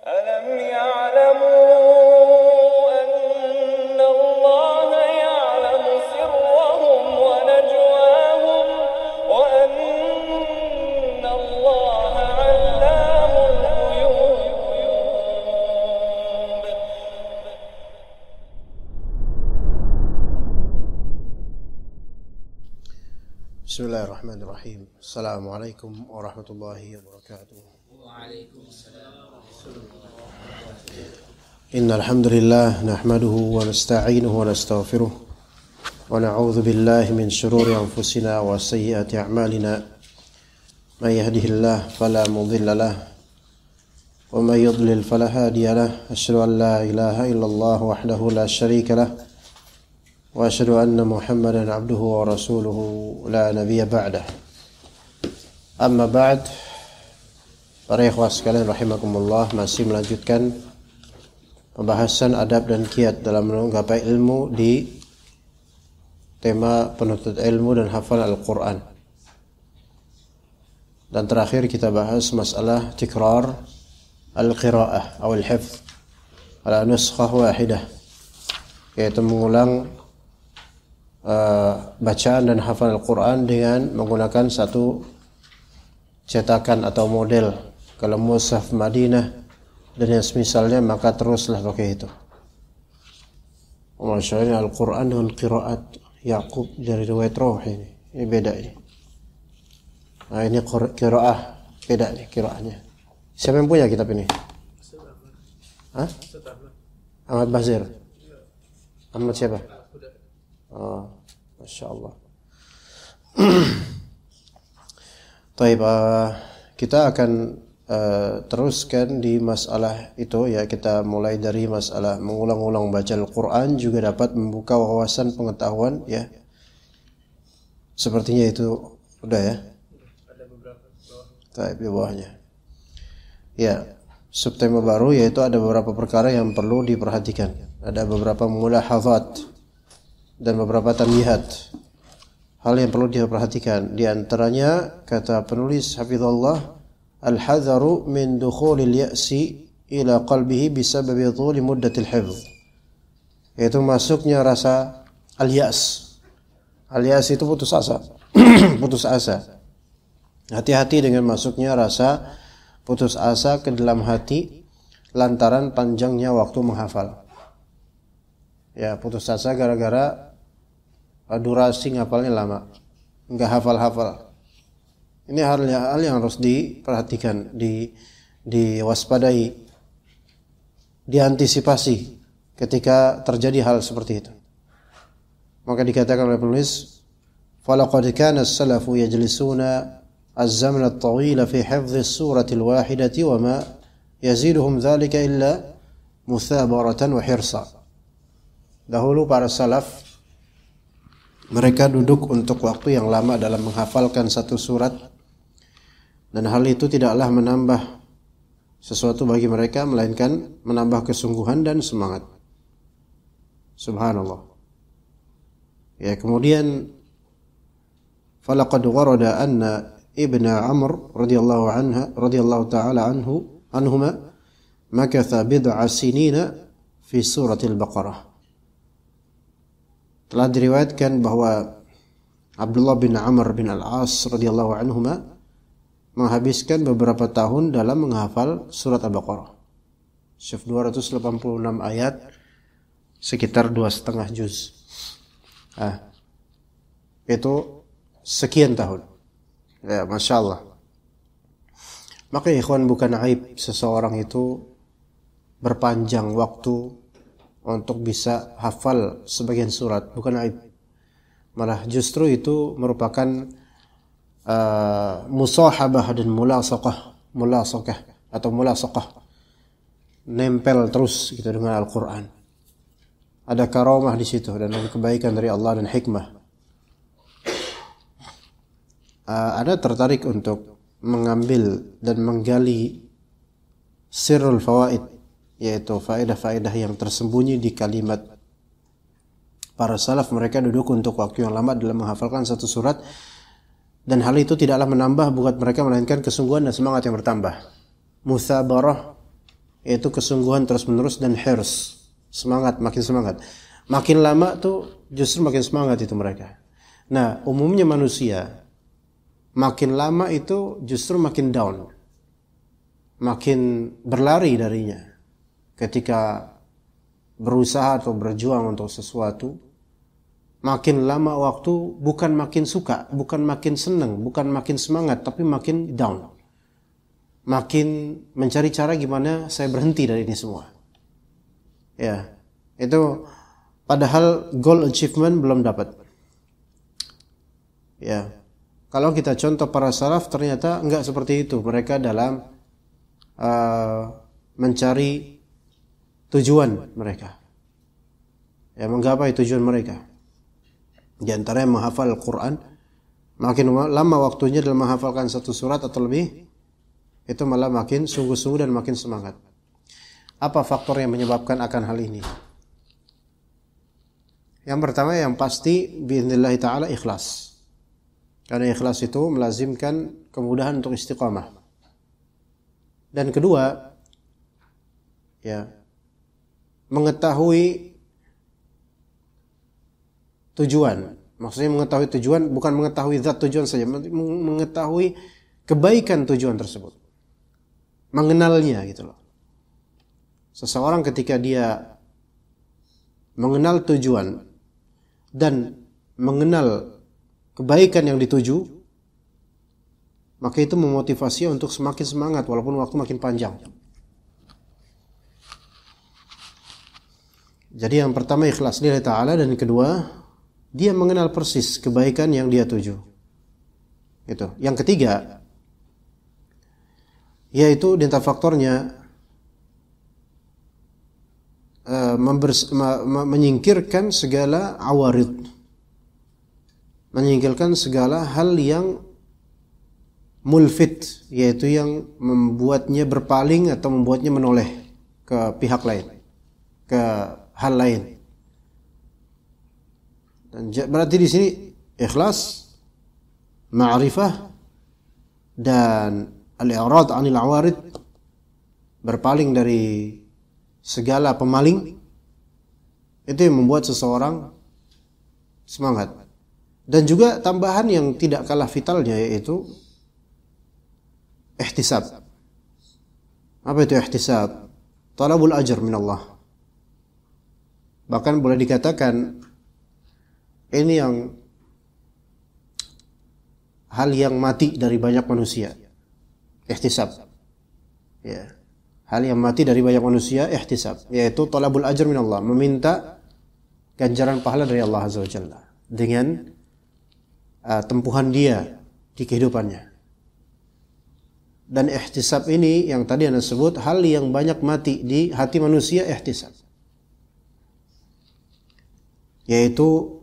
ألم يعلموا أن الله يعلم سرهم ونجواهم وأن الله علام الغيوب. Bismillahirrahmanirrahim. Assalamualaikum warahmatullahi wabarakatuh. Innal hamdalillah nahmaduhu wa nasta'inuhu wa nastaghfiruh wa na'udzu billahi min shururi anfusina wa sayyiati a'malina. May yahdihillahu fala mudilla lahu wa may yudlil fala hadiya lahu. Asyhadu an la ilaha illallah wahdahu la syarika lahu wa asyhadu anna Muhammadan abduhu wa rasuluhu la nabiyya ba'dah. Amma ba'd. Para ikhwah sekalian rahimakumullah, masih melanjutkan pembahasan adab dan kiat dalam menggapai ilmu di tema penuntut ilmu dan hafal Al-Quran. Dan terakhir kita bahas masalah tikrar al-qira'ah atau al-hifz ala nuskhah wahidah, yaitu mengulang bacaan dan hafal Al-Quran dengan menggunakan satu cetakan atau model. Kalau mushaf Madinah dan yang semisalnya, maka teruslah pakai itu. Masyaallah, Al-Quran dengan qiraat Yaqub dari riwayat Rawh ini beda ini. Nah, ini qiraah beda nih qiraahnya. Siapa yang punya kitab ini? Hah? Ahmad Bazir. Ahmad siapa? Oh, Masya Allah. Taib, kita akan teruskan di masalah itu ya. Kita mulai dari masalah mengulang-ulang baca Al-Quran juga dapat membuka wawasan pengetahuan ya. Sepertinya itu udah ya. Ada beberapa Taib di bawahnya. Ya, subtema baru yaitu ada beberapa perkara yang perlu diperhatikan. Ada beberapa mulahazat dan beberapa tanbihat, hal yang perlu diperhatikan. Di antaranya kata penulis hafizallah, al-hadharu min dukhulil ya'si ila qalbihi bisababi thuli muddatil hifz, yaitu masuknya rasa al-ya's. Al-ya's itu putus asa. Putus asa. Hati-hati dengan masuknya rasa putus asa ke dalam hati lantaran panjangnya waktu menghafal. Ya, putus asa gara-gara durasi ngapalnya lama, enggak hafal-hafal. Ini hal yang harus diperhatikan, diwaspadai, diantisipasi ketika terjadi hal seperti itu. Maka dikatakan oleh penulis, falaqad kana as-salafu yajlisuna az-zamana at-tawila fi hifdhi as-surati al-wahidati wa ma yaziduhum dhalika illa muthabaratan wa hirsa. Dahulu para salaf, mereka duduk untuk waktu yang lama dalam menghafalkan satu surat, dan hal itu tidaklah menambah sesuatu bagi mereka melainkan menambah kesungguhan dan semangat. Subhanallah. Ya, kemudian falaqad warada anna Ibnu Amr radhiyallahu ta'ala anhuma makatha bid'a sinina fi suratil Baqarah. Telah diriwayatkan bahwa Abdullah bin Amr bin Al-As radhiyallahu anhuma menghabiskan beberapa tahun dalam menghafal surat Al-Baqarah. 286 ayat, sekitar 2,5 juz. Itu sekian tahun. Ya, Masya Allah. Maka ikhwan, bukan aib seseorang itu berpanjang waktu untuk bisa hafal sebagian surat, bukan aib. Malah justru itu merupakan musahabah dan mulasaqah atau mulasaqah, nempel terus gitu dengan Al-Quran. Ada karamah di situ dan kebaikan dari Allah dan hikmah. Ada tertarik untuk mengambil dan menggali sirrul fawaid, yaitu faedah-faedah yang tersembunyi di kalimat. Para salaf, mereka duduk untuk waktu yang lama dalam menghafalkan satu surat, dan hal itu tidaklah menambah buat mereka melainkan kesungguhan dan semangat yang bertambah. Muthabarah yaitu kesungguhan terus-menerus dan hirs, semangat, makin semangat. Makin lama tuh justru makin semangat itu mereka. Nah, umumnya manusia makin lama itu justru makin down, makin berlari darinya. Ketika berusaha atau berjuang untuk sesuatu, makin lama waktu bukan makin suka, bukan makin senang, bukan makin semangat, tapi makin down. Makin mencari cara gimana saya berhenti dari ini semua. Ya, itu padahal goal achievement belum dapat. Ya, kalau kita contoh para salaf ternyata enggak seperti itu. Mereka dalam mencari tujuan mereka. Ya, menggapai tujuan mereka. Di antara yang menghafal Al-Quran, makin lama waktunya dalam menghafalkan satu surat atau lebih, itu malah makin sungguh-sungguh dan makin semangat. Apa faktor yang menyebabkan akan hal ini? Yang pertama yang pasti biidznillah ta'ala ikhlas. Karena ikhlas itu melazimkan kemudahan untuk istiqamah. Dan kedua, ya, mengetahui tujuan. Maksudnya mengetahui tujuan bukan mengetahui zat tujuan saja, mengetahui kebaikan tujuan tersebut. Mengenalnya gitu loh. Seseorang ketika dia mengenal tujuan dan mengenal kebaikan yang dituju, maka itu memotivasi untuk semakin semangat walaupun waktu makin panjang. Jadi yang pertama ikhlas lillahi ta'ala, dan yang kedua dia mengenal persis kebaikan yang dia tuju. Itu. Yang ketiga yaitu di antara faktornya menyingkirkan segala awarid, menyingkirkan segala hal yang mulfit, yaitu yang membuatnya berpaling atau membuatnya menoleh ke pihak lain, ke hal lain. Dan berarti di sini ikhlas, ma'rifah, dan al-i'rad 'anil awarid, berpaling dari segala pemaling, itu yang membuat seseorang semangat. Dan juga tambahan yang tidak kalah vitalnya yaitu ihtisab. Apa itu ihtisab? Talabul ajr min Allah. Bahkan boleh dikatakan ini yang hal yang mati dari banyak manusia. Ihtisab. Ya. Hal yang mati dari banyak manusia, ihtisab, yaitu talabul ajr min Allah, meminta ganjaran pahala dari Allah Azza wa Jalla dengan tempuhan dia di kehidupannya. Dan ihtisab ini yang tadi Anda sebut, hal yang banyak mati di hati manusia, ihtisab, yaitu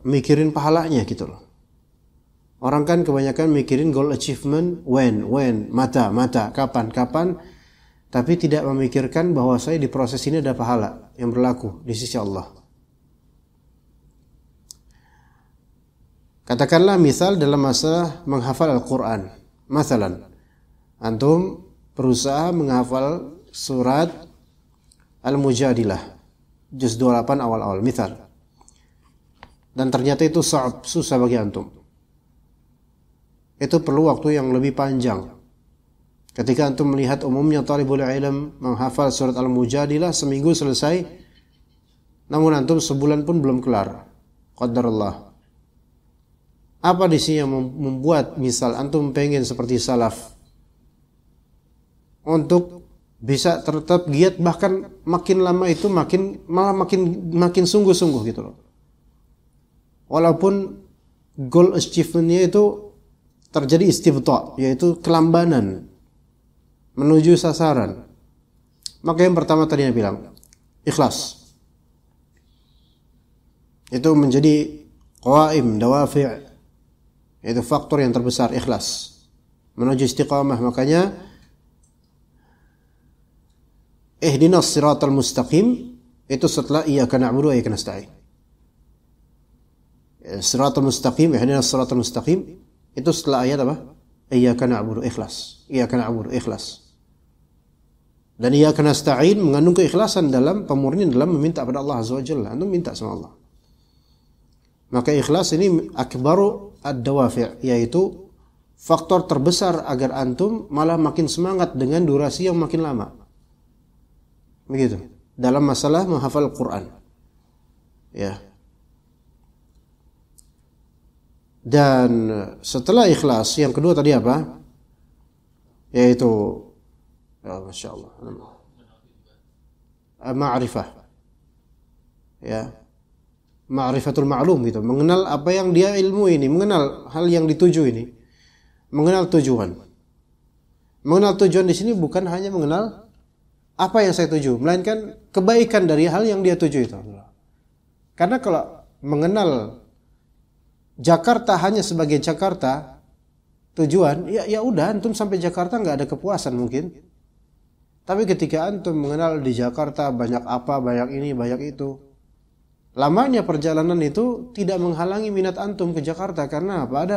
mikirin pahalanya gitu loh. Orang kan kebanyakan mikirin goal achievement, when, mata, kapan, tapi tidak memikirkan bahwa saya di proses ini ada pahala yang berlaku di sisi Allah. Katakanlah misal dalam masa menghafal Al-Quran, masalan, antum berusaha menghafal surat Al-Mujadilah, juz 28 awal-awal, misal, dan ternyata itu susah bagi antum. Itu perlu waktu yang lebih panjang. Ketika antum melihat umumnya talibul ilm menghafal surat Al-Mujadilah seminggu selesai, namun antum sebulan pun belum kelar. Qadarullah. Apa di sini yang membuat misal antum pengen seperti salaf untuk bisa tetap giat, bahkan makin lama itu makin sungguh-sungguh gitu loh. Walaupun goal achievement-nya itu terjadi istibta', yaitu kelambanan menuju sasaran. Maka yang pertama tadi yang bilang ikhlas. Itu menjadi qawaim, dawafi', yaitu faktor yang terbesar, ikhlas menuju istiqamah. Makanya ihdinas siratal mustaqim itu setelah iyyaka na'budu wa iyyaka nasta'in. Siratal mustaqim, ihdinas siratal mustaqim itu setelah ayat apa? Iyyaka na'budu, ikhlas. Iyyaka na'budu, ikhlas. Dan iyyaka nasta'in mengandung keikhlasan dalam pemurnian dalam meminta pada Allah Azza wa Jalla. Antum minta sama Allah. Maka ikhlas ini akbaru ad-dawafi', yaitu faktor terbesar agar antum malah makin semangat dengan durasi yang makin lama. Begitu. Dalam masalah menghafal Quran. Ya. Dan setelah ikhlas, yang kedua tadi apa? Yaitu Masya Allah, ma'rifah. Ya. Ma'rifatul ma'lum gitu, mengenal apa yang dia ilmu ini, mengenal hal yang dituju ini. Mengenal tujuan. Mengenal tujuan di sini bukan hanya mengenal apa yang saya tuju, melainkan kebaikan dari hal yang dia tuju itu. Karena kalau mengenal Jakarta hanya sebagai Jakarta tujuan, ya udah antum sampai Jakarta nggak ada kepuasan mungkin. Tapi ketika antum mengenal di Jakarta banyak apa, banyak ini, banyak itu, lamanya perjalanan itu tidak menghalangi minat antum ke Jakarta. Karena apa?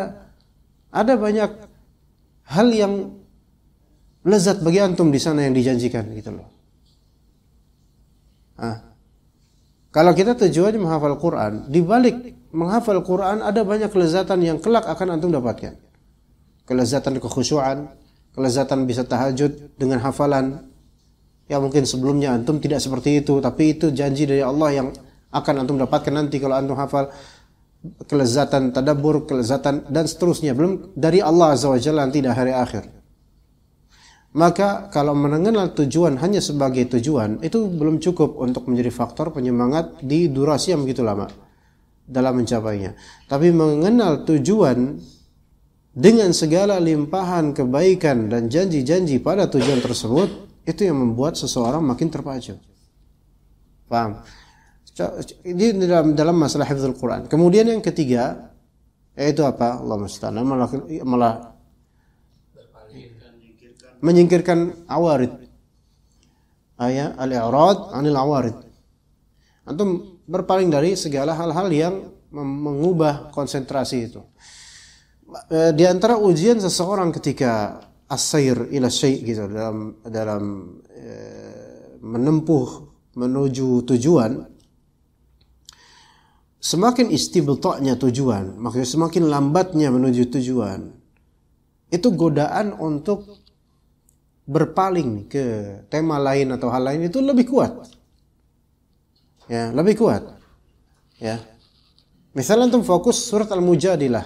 Ada banyak hal yang lezat bagi antum di sana yang dijanjikan gitu loh. Kalau kita tujuannya menghafal Quran, di balik menghafal Quran ada banyak kelezatan yang kelak akan antum dapatkan. Kelezatan kekhusyuan, kelezatan bisa tahajud dengan hafalan. Ya mungkin sebelumnya antum tidak seperti itu, tapi itu janji dari Allah yang akan antum dapatkan nanti kalau antum hafal. Kelezatan tadabbur, kelezatan dan seterusnya, belum dari Allah Azza wa Jalla nanti di hari akhir. Maka kalau mengenal tujuan hanya sebagai tujuan, itu belum cukup untuk menjadi faktor penyemangat di durasi yang begitu lama dalam mencapainya. Tapi mengenal tujuan dengan segala limpahan kebaikan dan janji-janji pada tujuan tersebut, itu yang membuat seseorang makin terpacu. Paham? Ini dalam masalah hifdzul Quran. Kemudian yang ketiga, yaitu apa? Allah musta'an, malah menyingkirkan awarid. Al-i'rad 'anil awarid. Antum berpaling dari segala hal-hal yang mengubah konsentrasi itu. Di antara ujian seseorang ketika as-sayr ila syai' gitu, dalam menempuh menuju tujuan, semakin istibta'nya tujuan, maksudnya semakin lambatnya menuju tujuan, itu godaan untuk berpaling ke tema lain atau hal lain itu lebih kuat. Ya, lebih kuat. Ya. Misalnya antum fokus surat Al-Mujadilah.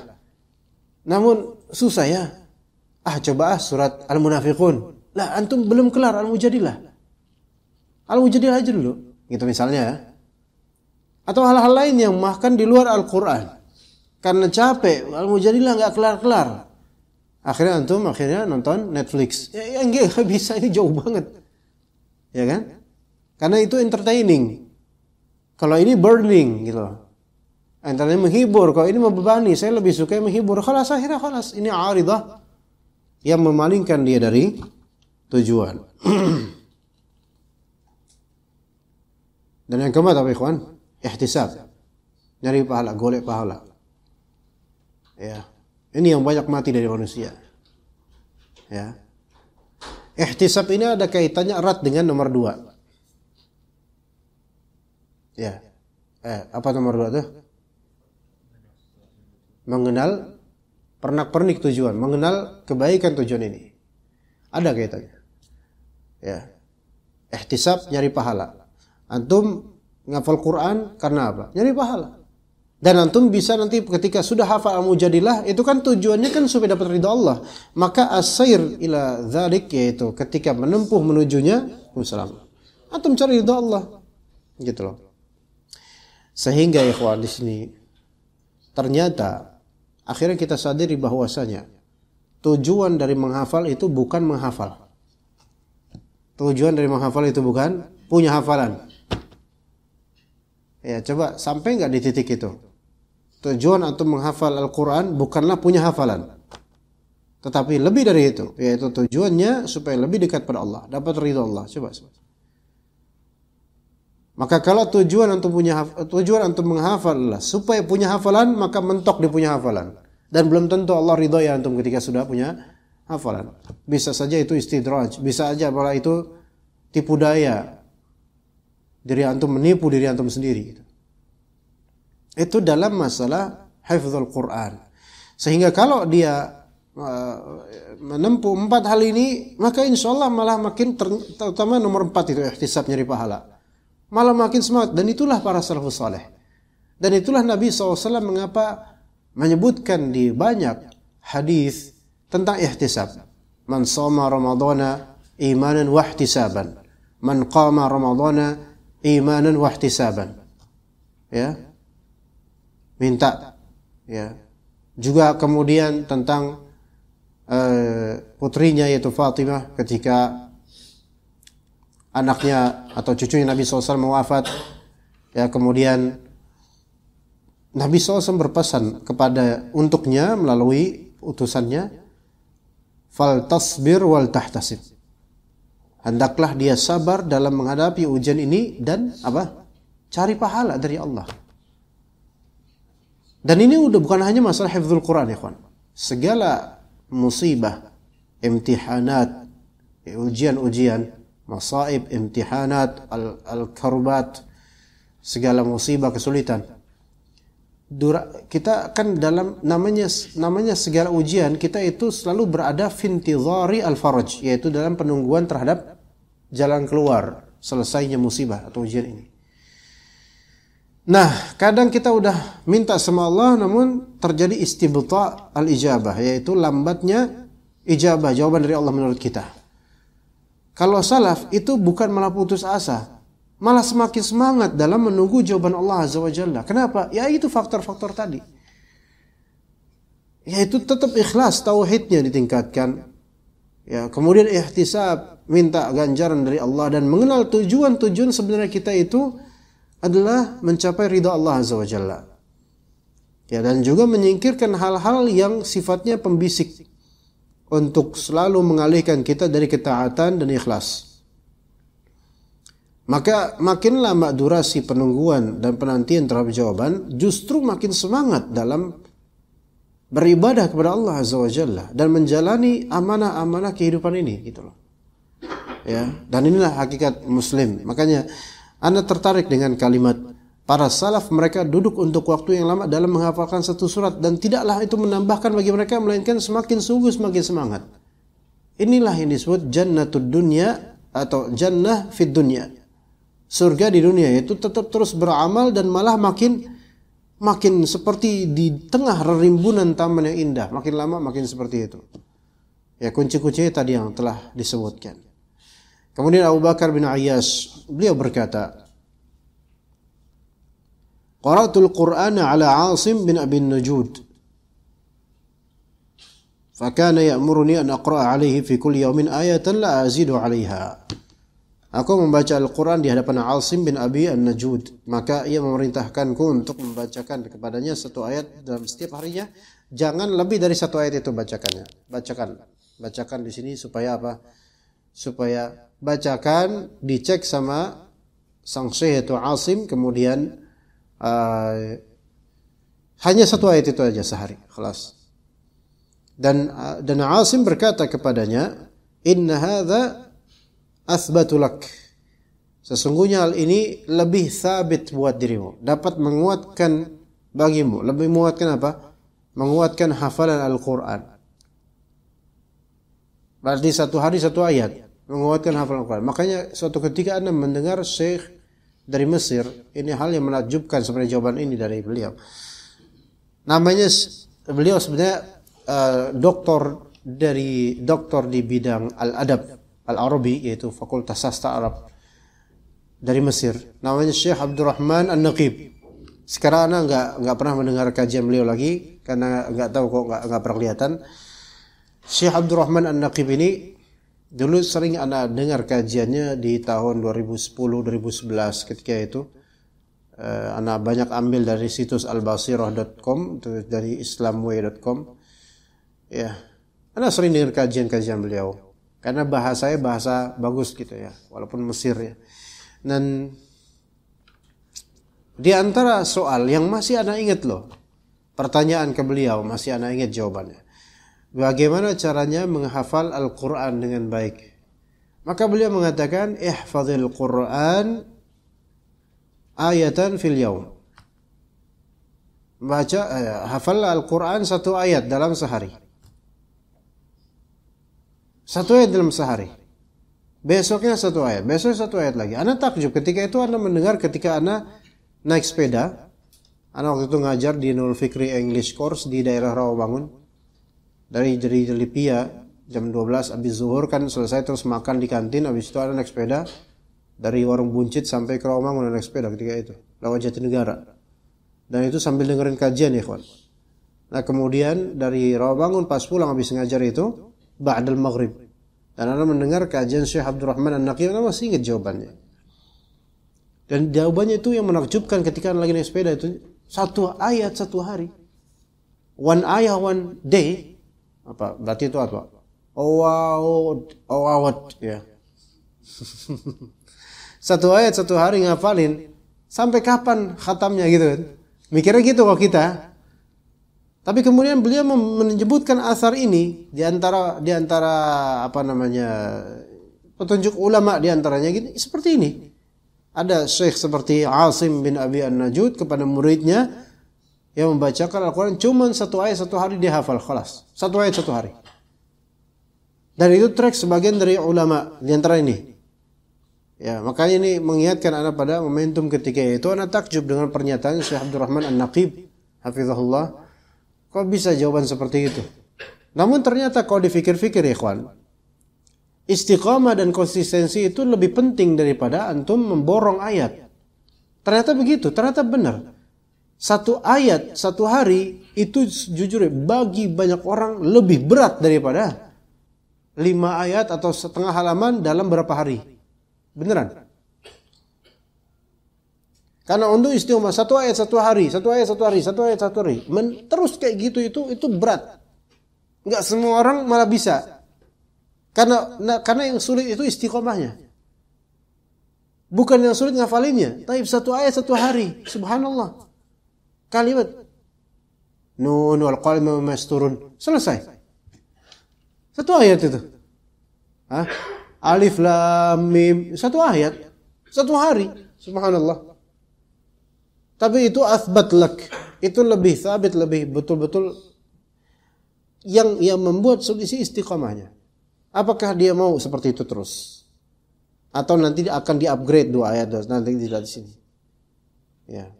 Namun susah ya. Coba surat Al-Munafiqun. Lah antum belum kelar Al-Mujadilah. Al-Mujadilah aja dulu. Gitu misalnya ya. Atau hal-hal lain yang bahkan di luar Al-Quran. Karena capek, Al-Mujadilah nggak kelar-kelar. Akhirnya nonton Netflix. Ya enggak bisa, ini jauh banget. Ya kan? Karena itu entertaining. Kalau ini burning gitu. Antara menghibur, kalau ini membebani, saya lebih suka yang menghibur. Akhirnya ini aridah yang memalingkan dia dari tujuan. Dan yang keempat apa ikhwan? Ihtisab. Nyari pahala, golek pahala. Ya. Ini yang banyak mati dari manusia. Ya. Ihtisab ini ada kaitannya erat dengan nomor 2. Ya. Apa nomor 2 tuh? Mengenal pernak-pernik tujuan, mengenal kebaikan tujuan ini. Ada kaitannya. Ya. Ihtisab nyari pahala. Antum ngafal Quran karena apa? Nyari pahala. Dan antum bisa nanti ketika sudah hafal Al-Mujadilah, itu kan tujuannya kan supaya dapat ridha Allah. Maka as-sayr ila dzalik, yaitu ketika menempuh menujunya, antum cari ridha Allah. Gitu loh. Sehingga ikhwan di sini ternyata akhirnya kita sadari bahwasanya tujuan dari menghafal itu bukan menghafal. Tujuan dari menghafal itu bukan punya hafalan. Ya, coba sampai enggak di titik itu? Tujuan antum menghafal Al-Quran bukanlah punya hafalan, tetapi lebih dari itu, yaitu tujuannya supaya lebih dekat pada Allah, dapat ridha Allah. Coba. Maka kalau tujuan antum menghafal adalah supaya punya hafalan, maka mentok di punya hafalan. Dan belum tentu Allah ridha ya antum ketika sudah punya hafalan. Bisa saja itu istidraj, bisa aja malah itu tipu daya diri antum, menipu diri antum sendiri gitu. Itu dalam masalah hifdzul Quran. Sehingga kalau dia menempuh 4 hal ini, maka insya Allah malah makin terutama nomor 4 itu ihtisab, nyari pahala, malah makin semangat. Dan itulah para salafus saleh. Dan itulah Nabi SAW mengapa menyebutkan di banyak hadis tentang ihtisab. Man shoma ramadhana imanan wa ihtisaban, man qama ramadhana imanan wa ihtisaban. Ya. Minta, ya. Juga kemudian tentang putrinya yaitu Fatimah ketika anaknya atau cucunya Nabi SAW wafat, ya, kemudian Nabi SAW berpesan kepada untuknya melalui utusannya, fal tasbir wal tahtasib, hendaklah dia sabar dalam menghadapi ujian ini dan apa? Cari pahala dari Allah. Dan ini udah bukan hanya masalah hifdzul Quran, ya kawan. Segala musibah, imtihanat, ujian-ujian, masaib, imtihanat, al-karbat, segala musibah, kesulitan. Kita kan dalam namanya segala ujian, kita itu selalu berada fintidhari al-faraj, yaitu dalam penungguan terhadap jalan keluar selesainya musibah atau ujian ini. Nah, kadang kita udah minta sama Allah namun terjadi istibta' al-ijabah, yaitu lambatnya ijabah, jawaban dari Allah menurut kita. Kalau salaf itu bukan malah putus asa, malah semakin semangat dalam menunggu jawaban Allah Azza wa Jalla. Kenapa? Ya itu faktor-faktor tadi. Yaitu tetap ikhlas, tauhidnya ditingkatkan. Ya, kemudian ihtisab, minta ganjaran dari Allah dan mengenal tujuan-tujuan sebenarnya kita itu adalah mencapai ridha Allah Azza wa Jalla. Ya, dan juga menyingkirkan hal-hal yang sifatnya pembisik untuk selalu mengalihkan kita dari ketaatan dan ikhlas. Maka makin lama durasi penungguan dan penantian terhadap jawaban, justru makin semangat dalam beribadah kepada Allah Azza wa Jalla dan menjalani amanah-amanah kehidupan ini, gitu loh. Ya, dan inilah hakikat muslim. Makanya Anda tertarik dengan kalimat para salaf, mereka duduk untuk waktu yang lama dalam menghafalkan satu surat dan tidaklah itu menambahkan bagi mereka melainkan semakin sungguh semakin semangat. Inilah yang disebut jannatud dunya atau jannah fid dunya. Surga di dunia itu tetap terus beramal dan malah makin seperti di tengah rimbunan taman yang indah. Makin lama makin seperti itu. Ya, kunci-kuncinya tadi yang telah disebutkan. Kemudian Abu Bakar bin Ayyash, beliau berkata, Qara'tul Qur'ana ala Asim bin Abi Najud. Fakana ya'muruni an aqra'a alaihi fi kulli yawmin ayatan la azidu 'alaiha. Aku membaca Al-Quran di hadapan Asim bin Abi An-Najud, maka ia memerintahkanku untuk membacakan kepadanya satu ayat dalam setiap harinya. Jangan lebih dari satu ayat itu bacakan di sini supaya apa? Supaya bacakan dicek sama sang syekh itu Asim, kemudian hanya satu ayat itu aja sehari, khalas. Dan Asim berkata kepadanya, inna hadza athbatu lak, sesungguhnya hal ini lebih sabit buat dirimu, dapat menguatkan bagimu. Lebih menguatkan apa? Menguatkan hafalan Al-Quran. Berarti satu hari satu ayat, menguatkan hafalan Al-Quran. Makanya suatu ketika Anda mendengar syekh dari Mesir, ini hal yang menakjubkan sebenarnya jawaban ini dari beliau. Namanya, beliau sebenarnya doktor di bidang al-adab al-Arabi, yaitu Fakultas Sastra Arab dari Mesir. Namanya Syekh Abdurrahman An-Naqib. Sekarang Anda enggak pernah mendengar kajian beliau lagi karena enggak tahu kok, enggak pernah kelihatan. Syekh Abdurrahman An-Naqib ini dulu sering Anda dengar kajiannya di tahun 2010-2011. Ketika itu Anda banyak ambil dari situs albasirah.com, dari islamway.com. Ya, Anda sering dengar kajian-kajian beliau karena bahasanya bahasa bagus gitu ya, walaupun Mesir ya. Dan di antara soal yang masih Anda ingat loh, pertanyaan ke beliau masih Anda ingat jawabannya. Bagaimana caranya menghafal Al-Quran dengan baik? Maka beliau mengatakan ihfazil Qur'an ayatan fil yaum. Baca hafal Al-Qur'an satu ayat dalam sehari. Satu ayat dalam sehari. Besoknya satu ayat, besok satu ayat lagi. Ana takjub ketika itu ana mendengar ketika ana naik sepeda. Ana waktu itu ngajar di Nurul Fikri English Course di daerah Rawamangun. Dari Jelipia jam 12 habis zuhur kan selesai terus makan di kantin, habis itu ana naik sepeda dari Warung Buncit sampai ke Rawamangun naik sepeda ketika itu, lewat Jatinegara. Dan itu sambil dengerin kajian ya, kawan. Nah, kemudian dari Rawamangun pas pulang habis ngajar itu ba'dal maghrib. Dan ana mendengar kajian Syekh Abdurrahman An-Naqi, ana masih ingat jawabannya. Dan jawabannya itu yang menakjubkan ketika ana lagi naik sepeda itu, satu ayat satu hari. One ayah one day. Apa? Berarti itu apa? Awad ya. Satu ayat satu hari ngafalin. Sampai kapan khatamnya gitu kan? Mikirnya gitu kok kita. Tapi kemudian beliau menyebutkan asar ini di antara apa namanya petunjuk ulama di antaranya gini, seperti ini. Ada syekh seperti Asim bin Abi An-Najud kepada muridnya yang membacakan Al-Quran cuma satu ayat satu hari dia hafal, khalas. Satu ayat satu hari. Dan itu track sebagian dari ulama di antara ini. Ya, makanya ini mengingatkan anak pada momentum ketika itu. Anak takjub dengan pernyataan Syekh Abdurrahman An-Naqib hafizahullah. Kok bisa jawaban seperti itu? Namun ternyata kalau dipikir-fikir ya ikhwan, istiqamah dan konsistensi itu lebih penting daripada antum memborong ayat. Ternyata begitu, ternyata benar. Satu ayat, satu hari itu jujur bagi banyak orang lebih berat daripada 5 ayat atau setengah halaman dalam berapa hari. Beneran. Karena untuk istiqomah satu ayat satu hari, satu ayat satu hari, satu ayat satu hari, terus kayak gitu itu berat. Enggak semua orang malah bisa. Karena yang sulit itu istiqomahnya. Bukan yang sulit ngafalinnya. Tapi satu ayat satu hari, subhanallah. Kalimat Nun wal qalami wama yasturun, selesai. Satu ayat itu. Alif lam mim, satu ayat, satu hari, subhanallah. Tapi itu athbat lak, itu lebih sabit, lebih betul-betul yang membuat solusi istiqamahnya. Apakah dia mau seperti itu terus? Atau nanti akan di-upgrade 2 ayat nanti tidak di sini. Ya.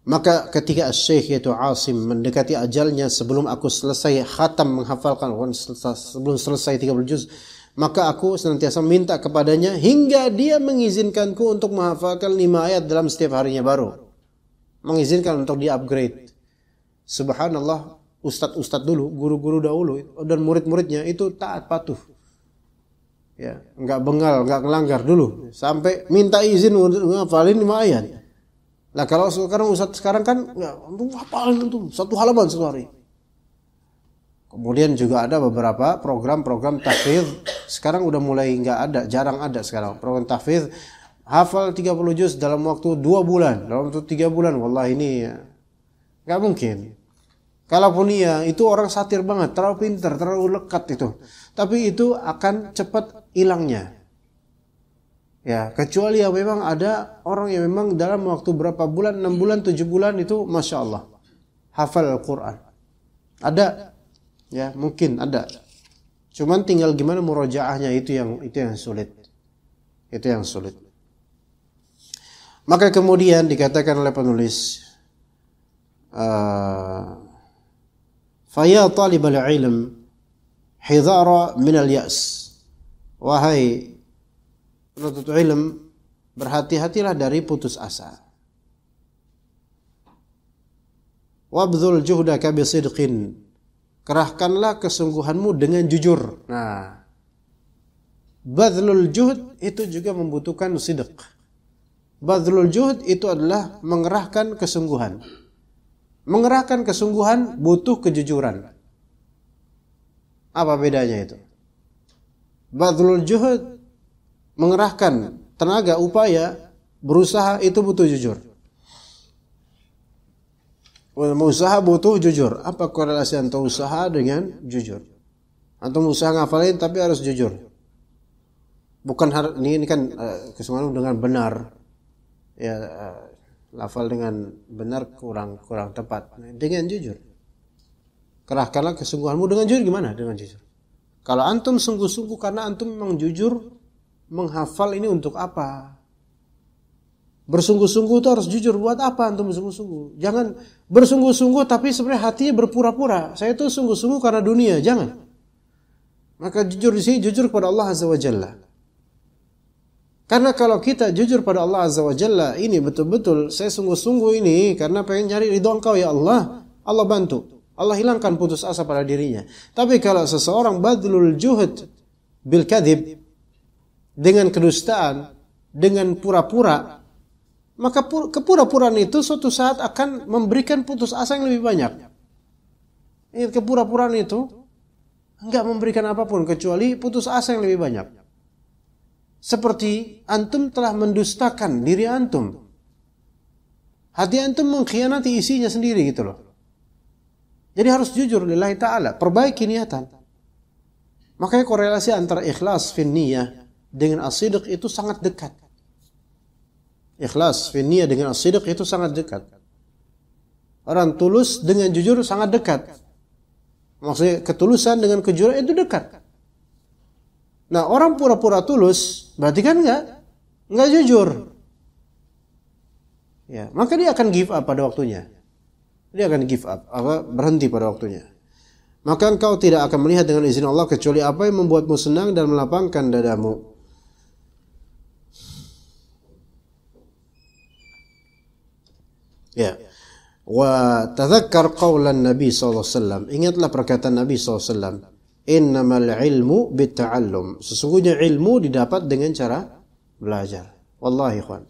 Maka ketika Syekh yaitu Asim mendekati ajalnya sebelum aku selesai khatam menghafalkan, sebelum selesai 30 juz, maka aku senantiasa minta kepadanya hingga dia mengizinkanku untuk menghafalkan 5 ayat dalam setiap harinya baru. Mengizinkan untuk di-upgrade. Subhanallah, ustadz-ustadz dulu, guru-guru dahulu dan murid-muridnya itu taat patuh. Ya, enggak bengal, enggak ngelanggar dulu sampai minta izin untuk menghafalin 5 ayat. Nah, kalau sekarang ustadz sekarang kan ya, untuk hafalin itu satu halaman satu hari. Kemudian juga ada beberapa program-program tahfidz. Sekarang udah mulai enggak ada, jarang ada sekarang. Program tahfidz hafal 30 juz dalam waktu 2 bulan, dalam waktu 3 bulan. Wallahi ini ya, enggak mungkin. Kalaupun iya, itu orang satir banget, terlalu pintar, terlalu lekat itu. Tapi itu akan cepat hilangnya. Ya, kecuali yang memang ada orang yang memang dalam waktu berapa bulan, 6 bulan, 7 bulan itu Masya Allah hafal Al-Quran. Ada. Ya, mungkin ada. Cuman tinggal gimana murojaahnya itu yang sulit. Itu yang sulit. Maka kemudian dikatakan oleh penulis, "Faya talibal ilm hidhara min al-ya's." Wahai penuntut ilm, berhati-hatilah dari putus asa. Wabdhul juhdaka bisidqin. Kerahkanlah kesungguhanmu dengan jujur. Nah, badlul juhd itu juga membutuhkan sidq. Badlul juhd itu adalah mengerahkan kesungguhan. Mengerahkan kesungguhan butuh kejujuran. Apa bedanya itu? Badlul juhd mengerahkan tenaga, upaya, berusaha itu butuh jujur. Usaha butuh jujur. Apa korelasi antara usaha dengan jujur? Antum usaha ngafalin tapi harus jujur. Bukan ini kan kesungguhan dengan benar. Ya, lafal dengan benar kurang tepat. Dengan jujur. Kerahkanlah kesungguhanmu dengan jujur. Gimana dengan jujur? Kalau antum sungguh-sungguh karena antum memang jujur menghafal ini untuk apa? Bersungguh-sungguh itu harus jujur. Buat apa antum bersungguh-sungguh? Jangan bersungguh-sungguh tapi sebenarnya hatinya berpura-pura. Saya itu sungguh-sungguh karena dunia. Jangan. Maka jujur di sini jujur kepada Allah Azza wa Jalla. Karena kalau kita jujur pada Allah Azza wa Jalla, ini betul-betul saya sungguh-sungguh ini karena pengen cari ridho Engkau ya Allah. Allah bantu. Allah hilangkan putus asa pada dirinya. Tapi kalau seseorang badlul juhud bil kadhib, dengan kedustaan, dengan pura-pura, maka kepura-puraan itu suatu saat akan memberikan putus asa yang lebih banyak. Ini kepura-puraan itu enggak memberikan apapun kecuali putus asa yang lebih banyak. Seperti antum telah mendustakan diri antum. Hati antum mengkhianati isinya sendiri gitu loh. Jadi harus jujur lillahi ta'ala, perbaiki niatan. Makanya korelasi antara ikhlas fin niyah dengan as-sidq itu sangat dekat. Ikhlas fin niyah dengan as-sidq itu sangat dekat. Orang tulus dengan jujur sangat dekat. Maksudnya ketulusan dengan kejujuran itu dekat. Nah, orang pura-pura tulus berarti kan enggak jujur. Ya, maka dia akan give up pada waktunya. Dia akan give up, berhenti pada waktunya. Maka engkau tidak akan melihat dengan izin Allah kecuali apa yang membuatmu senang dan melapangkan dadamu. Ya. Wa tadhakkar qaulan Nabi sallallahu alaihi wasallam. Ingatlah perkataan Nabi sallallahu alaihi wasallam. Innamal ilmu bitta'allum. Sesungguhnya ilmu didapat dengan cara belajar. Wallahi ikhwan.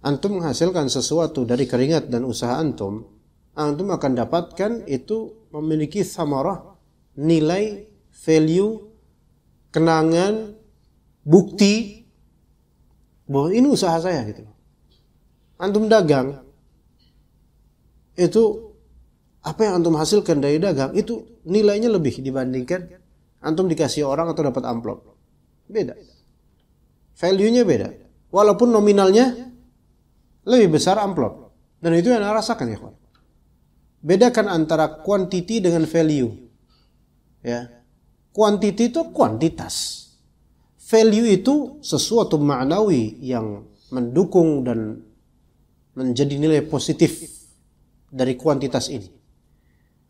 Antum menghasilkan sesuatu dari keringat dan usaha antum akan dapatkan itu memiliki samarah, nilai, value, kenangan, bukti bahwa ini usaha saya gitu. Antum dagang, itu apa yang antum hasilkan dari dagang itu nilainya lebih dibandingkan antum dikasih orang atau dapat amplop. Beda. Value-nya beda. Walaupun nominalnya lebih besar amplop. Dan itu yang anda rasakan ya kawan. Bedakan antara quantity dengan value. Ya. Quantity itu kuantitas. Value itu sesuatu ma'nawi yang mendukung dan menjadi nilai positif dari kuantitas ini.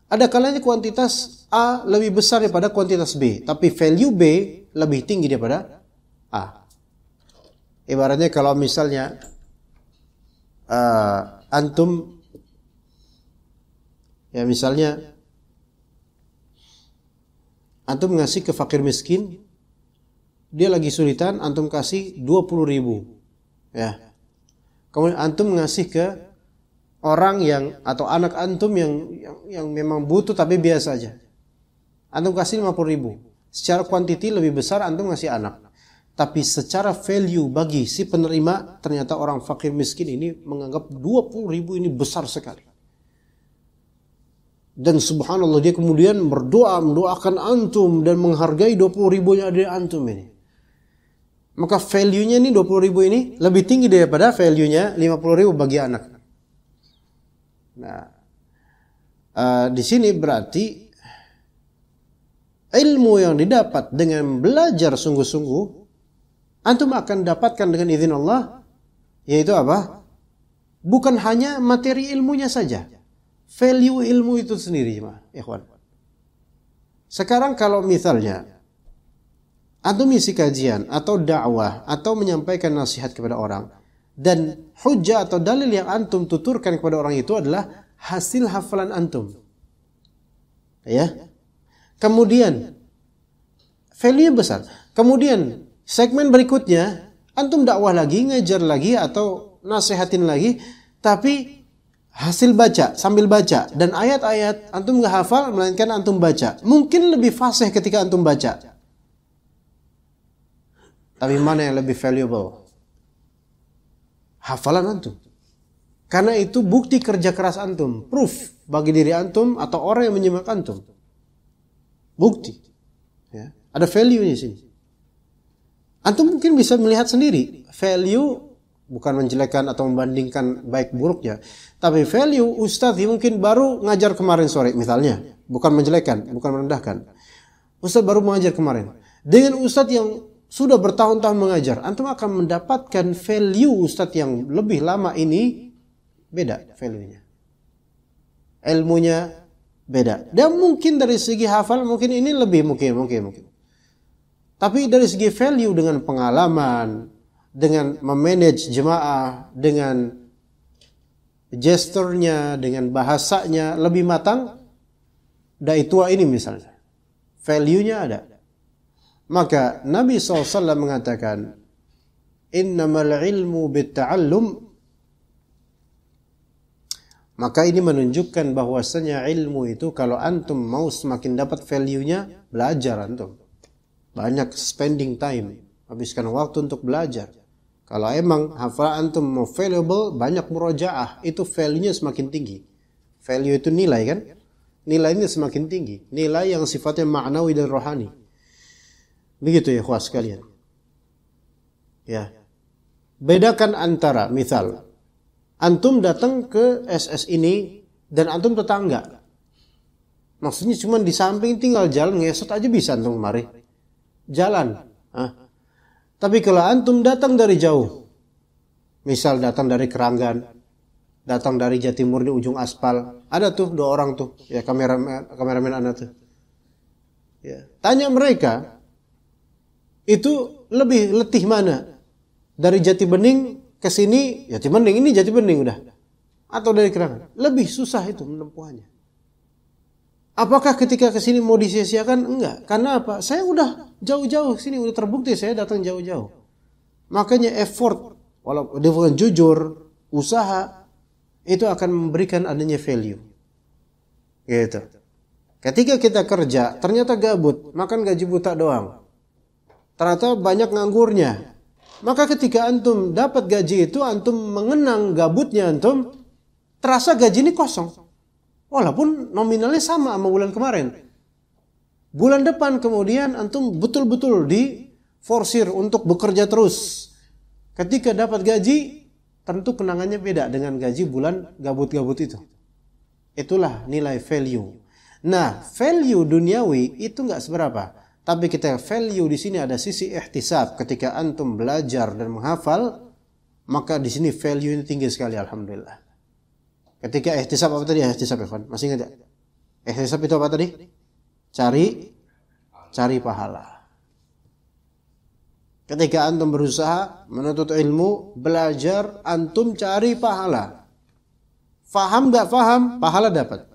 Ada kalanya kuantitas A lebih besar daripada kuantitas B, tapi value B lebih tinggi daripada A. Ibaratnya kalau misalnya antum ya misalnya antum ngasih ke fakir miskin, dia lagi sulitan, antum kasih 20.000 ya. Kemudian antum ngasih ke orang yang atau anak antum yang memang butuh tapi biasa aja, antum kasih 50.000. Secara kuantiti lebih besar antum ngasih anak, tapi secara value bagi si penerima ternyata orang fakir miskin ini menganggap 20.000 ini besar sekali. Dan subhanallah dia kemudian mendoakan antum dan menghargai 20.000-nya dari antum ini. Maka value-nya ini 20.000 ini lebih tinggi daripada value-nya 50.000 bagi anak. Nah, di sini berarti ilmu yang didapat dengan belajar sungguh-sungguh antum akan dapatkan dengan izin Allah, yaitu apa? Bukan hanya materi ilmunya saja, value ilmu itu sendiri, ikhwan. Sekarang kalau misalnya antum isi kajian atau dakwah atau menyampaikan nasihat kepada orang dan hujjah atau dalil yang antum tuturkan kepada orang itu adalah hasil hafalan antum, ya. Kemudian value besar. Kemudian segmen berikutnya antum dakwah lagi, ngajar lagi atau nasihatin lagi, tapi hasil baca, sambil baca, dan ayat-ayat antum nggak hafal melainkan antum baca. Mungkin lebih fasih ketika antum baca. Tapi mana yang lebih valuable? Hafalan antum. Karena itu bukti kerja keras antum, proof bagi diri antum atau orang yang menyimak antum. Bukti. Ya. Ada value di sini. Antum mungkin bisa melihat sendiri value, bukan menjelekkan atau membandingkan baik buruknya, tapi value ustadz yang mungkin baru ngajar kemarin sore misalnya, bukan menjelekkan, bukan merendahkan. Ustadz baru mengajar kemarin dengan ustadz yang sudah bertahun-tahun mengajar, antum akan mendapatkan value ustadz yang lebih lama ini beda value-nya. Ilmunya beda. Dan mungkin dari segi hafal mungkin ini lebih mungkin. Tapi dari segi value dengan pengalaman, dengan memanage jemaah, dengan gesturnya, dengan bahasanya lebih matang, dai tua ini misalnya. Value-nya ada. Maka Nabi SAW mengatakan, innamal ilmu bitta'allum. Maka ini menunjukkan bahwasanya ilmu itu kalau antum mau semakin dapat value-nya, belajar antum. Banyak spending time, habiskan waktu untuk belajar. Kalau emang hafalan antum mau valuable, banyak murojaah, itu value-nya semakin tinggi. Value itu nilai kan? Nilainya semakin tinggi. Nilai yang sifatnya ma'nawi dan rohani. Begitu ya ikhwas sekalian. Ya. Bedakan antara misal antum datang ke SS ini dan antum tetangga. Maksudnya cuma di samping tinggal jalan ngesot aja bisa antum kemari. Jalan. Tapi kalau antum datang dari jauh, misal datang dari Keranggan, datang dari Jatimur di ujung aspal, ada tuh 2 orang tuh, ya kameramen anak tuh. Ya. Tanya mereka, itu lebih letih mana? Dari Jati Bening ke sini, Jati Bening ini Jati Bening udah. Atau dari Keranggan. Lebih susah itu menempuhnya. Apakah ketika ke sini mau disia-siakan? Enggak. Karena apa? Saya udah jauh-jauh sini, udah terbukti saya datang jauh-jauh. Makanya effort, walaupun dia bukan jujur, usaha itu akan memberikan adanya value. Gitu. Ketika kita kerja, ternyata gabut, makan gaji buta doang. Ternyata banyak nganggurnya. Maka ketika antum dapat gaji itu, antum mengenang gabutnya antum, terasa gaji ini kosong. Walaupun nominalnya sama bulan kemarin. Bulan depan kemudian antum betul-betul diforsir untuk bekerja terus. Ketika dapat gaji, tentu kenangannya beda dengan gaji bulan gabut-gabut itu. Itulah nilai value. Nah, value duniawi itu enggak seberapa. Tapi kita value di sini ada sisi ihtisab. Ketika antum belajar dan menghafal, maka di sini value ini tinggi sekali, alhamdulillah. Ketika ihtisab apa tadi? Ihtisab ya, masih ingat ya? Ihtisab itu apa tadi? Cari pahala. Ketika antum berusaha menuntut ilmu, belajar, antum cari pahala. Faham enggak faham, pahala dapat.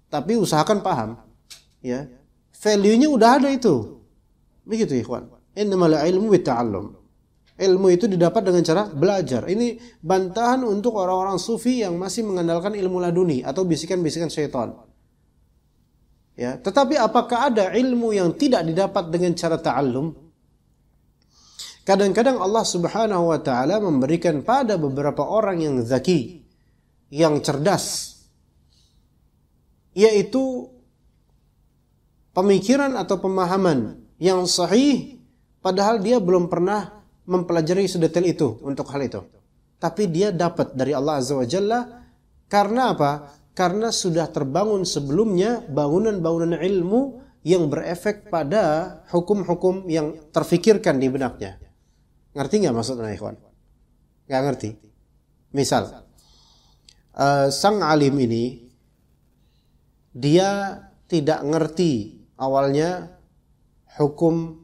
Tapi usahakan paham. Ya. Value-nya udah ada itu. Begitu ikhwan. Innamal ilmu bitta'allum. Ilmu itu didapat dengan cara belajar. Ini bantahan untuk orang-orang sufi yang masih mengandalkan ilmu laduni atau bisikan-bisikan syaitan. Ya, tetapi apakah ada ilmu yang tidak didapat dengan cara ta'allum? Kadang-kadang Allah Subhanahu wa taala memberikan pada beberapa orang yang zaki, yang cerdas, yaitu pemikiran atau pemahaman yang sahih, padahal dia belum pernah mempelajari sedetail itu untuk hal itu. Tapi dia dapat dari Allah Azza wa Jalla karena apa? Karena sudah terbangun sebelumnya bangunan-bangunan ilmu yang berefek pada hukum-hukum yang terfikirkan di benaknya. Ngerti nggak maksudnya ikhwan? Nggak ngerti. Misal, sang alim ini dia tidak ngerti awalnya hukum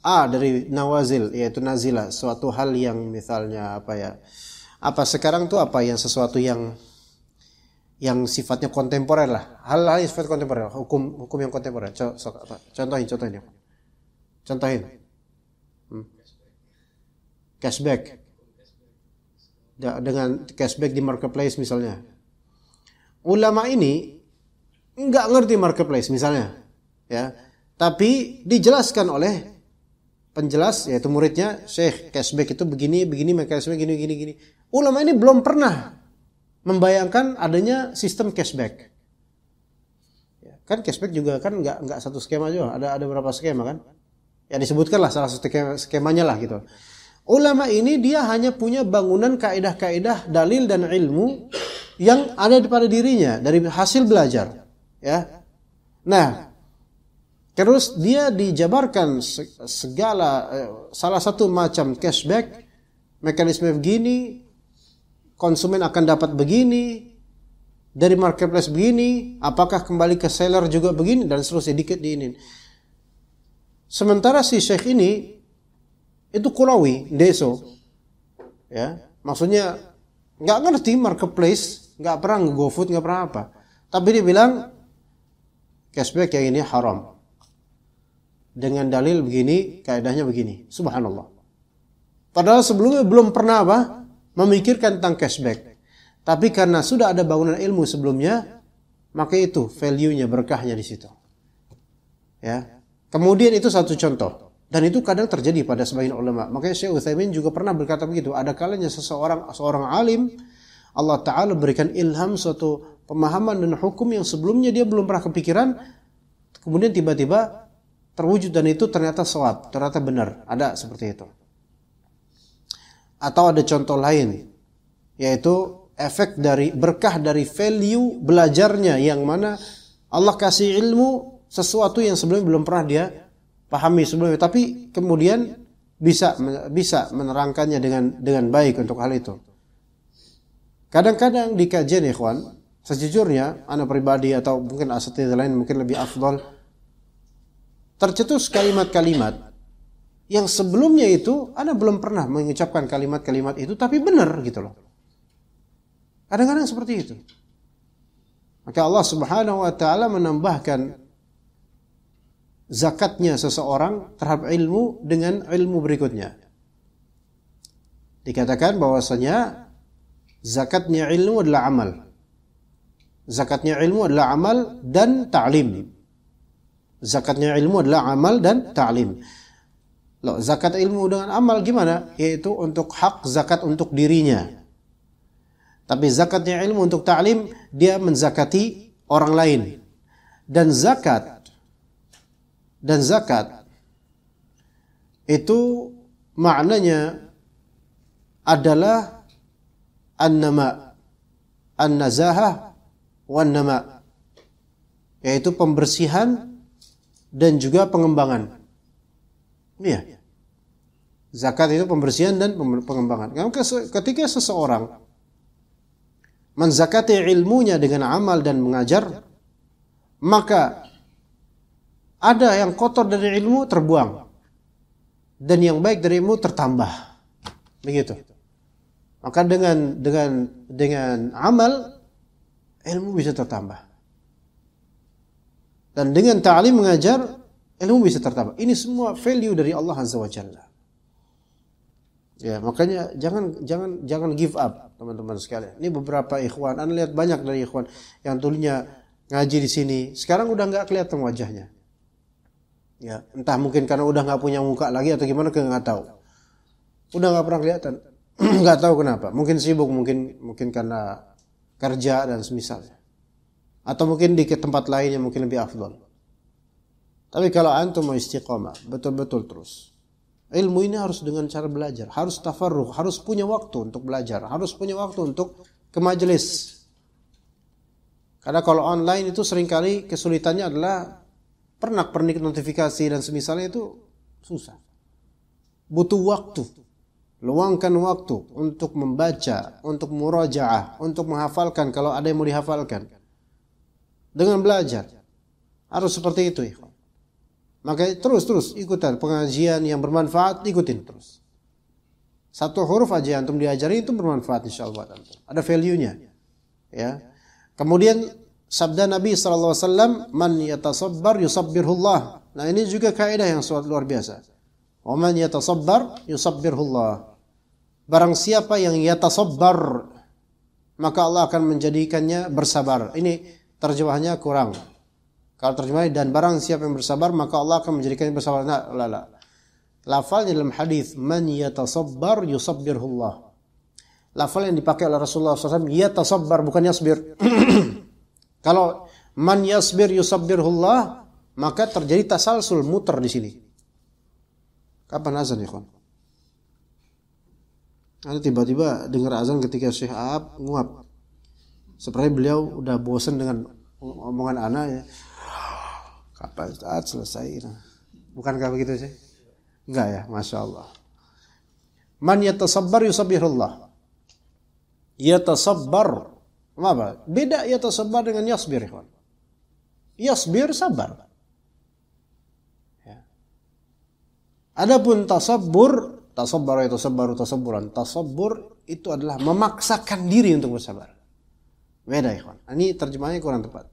A dari nawazil, yaitu nazilah, suatu hal yang misalnya apa sekarang tuh yang sesuatu yang sifatnya kontemporer lah, hal-hal yang sifat kontemporer, hukum yang kontemporer. Contohin. Cashback. Dengan cashback di marketplace misalnya. Ulama ini enggak ngerti marketplace misalnya, ya. Tapi dijelaskan oleh penjelas, yaitu muridnya, Syekh, cashback itu begini, cashback gini. Ulama ini belum pernah membayangkan adanya sistem cashback. Ya, kan cashback juga kan enggak satu skema juga, ada beberapa skema kan. Ya disebutkanlah salah satu skemanya lah gitu. Ulama ini dia hanya punya bangunan kaidah-kaidah, dalil dan ilmu yang ada pada dirinya dari hasil belajar. Ya. Nah, terus dia dijabarkan segala salah satu macam cashback, mekanisme begini, konsumen akan dapat begini, dari marketplace begini, apakah kembali ke seller juga begini, dan seterusnya dikit diinin. Sementara si Syekh ini itu Qurawi, deso, ya, maksudnya nggak ngerti marketplace, nggak pernah nge-GoFood, nggak pernah apa, tapi dia bilang cashback yang ini haram. Dengan dalil begini, kaidahnya begini. Subhanallah. Padahal sebelumnya belum pernah apa? Memikirkan tentang cashback. Tapi karena sudah ada bangunan ilmu sebelumnya, maka itu value-nya, berkahnya di situ. Ya. Kemudian itu satu contoh. Dan itu kadang terjadi pada sebagian ulama. Makanya Syekh Utsaimin juga pernah berkata begitu. Ada kalanya seorang alim, Allah Ta'ala berikan ilham suatu pemahaman dan hukum yang sebelumnya dia belum pernah kepikiran. Kemudian tiba-tiba terwujud dan itu ternyata shawab, ternyata benar, ada seperti itu. Atau ada contoh lain, yaitu efek dari berkah dari value belajarnya, yang mana Allah kasih ilmu sesuatu yang sebelumnya belum pernah dia pahami sebelumnya, tapi kemudian bisa menerangkannya dengan baik untuk hal itu. Kadang-kadang di kajian ikhwan, sejujurnya anak pribadi atau mungkin asatidz lain mungkin lebih afdal, tercetus kalimat-kalimat yang sebelumnya itu Anda belum pernah mengucapkan kalimat-kalimat itu, tapi benar gitu loh. Kadang-kadang seperti itu. Maka Allah Subhanahu wa taala menambahkan zakatnya seseorang terhadap ilmu dengan ilmu berikutnya. Dikatakan bahwasanya zakatnya ilmu adalah amal. Zakatnya ilmu adalah amal dan ta'lim. Zakatnya ilmu adalah amal dan ta'lim. Loh, zakat ilmu dengan amal gimana? Yaitu untuk hak zakat untuk dirinya. Tapi zakatnya ilmu untuk ta'lim, dia menzakati orang lain. Dan zakat itu maknanya adalah an-nama, an-nazahah wan-nama, yaitu pembersihan dan juga pengembangan. Iya. Zakat itu pembersihan dan pengembangan. Ketika seseorang menzakati ilmunya dengan amal dan mengajar, maka ada yang kotor dari ilmu terbuang dan yang baik dari ilmu tertambah. Begitu. Maka dengan amal ilmu bisa tertambah. Dan dengan ta'lim mengajar, ilmu bisa tertambah. Ini semua value dari Allah Azza wa Jalla. Ya, makanya jangan give up, teman-teman sekalian. Ini beberapa ikhwan, Anda lihat banyak dari ikhwan yang dulunya ngaji di sini, sekarang udah enggak kelihatan wajahnya. Ya, entah mungkin karena udah enggak punya muka lagi atau gimana, enggak tahu. Udah enggak pernah kelihatan. Enggak tahu kenapa. Mungkin sibuk, mungkin karena kerja dan semisalnya. Atau mungkin di tempat lain yang mungkin lebih afdal. Tapi kalau antum mau istiqamah, betul-betul terus. Ilmu ini harus dengan cara belajar, harus tafarruq, harus punya waktu untuk belajar, harus punya waktu untuk ke majelis. Karena kalau online itu seringkali kesulitannya adalah pernak-pernik notifikasi dan semisalnya itu susah. Butuh waktu. Luangkan waktu untuk membaca, untuk murajaah, untuk menghafalkan kalau ada yang mau dihafalkan. Dengan belajar. Harus seperti itu, ikhwan. Maka terus ikutan pengajian yang bermanfaat, ikutin terus. Satu huruf aja yang antum diajari itu bermanfaat insyaallah antum. Ada value-nya. Ya. Kemudian sabda Nabi sallallahu alaihi wasallam, "Man yatasabbar yusabbirhullah." Nah, ini juga kaidah yang sangat luar biasa. "Wa man yatasabbar yusabbirhullah." Barang siapa yang yatasabbar, maka Allah akan menjadikannya bersabar. Ini terjemahannya kurang. Kalau terjemahannya dan barang siapa yang bersabar maka Allah akan menjadikannya bersabar. Nah, lafalnya dalam hadis man yatasabbar yusabbirhullah. Lafal yang dipakai oleh Rasulullah SAW yatasabbar bukan yasbir. Kalau man yasbir yusabbirhullah maka terjadi tasalsul, muter di sini. Kapan azan ya, kawan? Ada tiba-tiba dengar azan ketika Syekh Aab nguap. Seperti beliau udah bosan dengan omongan anak ya. Kapan saat selesai? Bukankah begitu sih? Enggak ya, Masya Allah. Man yatasabbar yusabbihullah. Yatasabbar. Apa? Beda yatasabbar dengan yasbir. Yasbir sabar. Ya. Adapun tasabbur, tasabbar itu tasabburan. Tasabbur itu adalah memaksakan diri untuk bersabar. Beda ikhwan. Ini terjemahnya kurang tepat.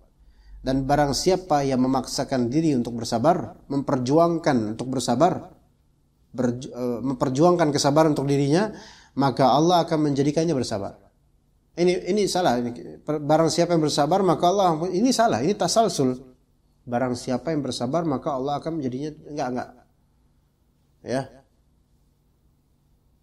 Dan barang siapa yang memaksakan diri untuk bersabar, memperjuangkan untuk bersabar, memperjuangkan kesabaran untuk dirinya, maka Allah akan menjadikannya bersabar. Ini salah. Barang siapa yang bersabar maka Allah, ini salah. Ini tasalsul. Barang siapa yang bersabar maka Allah akan menjadinya enggak. Ya.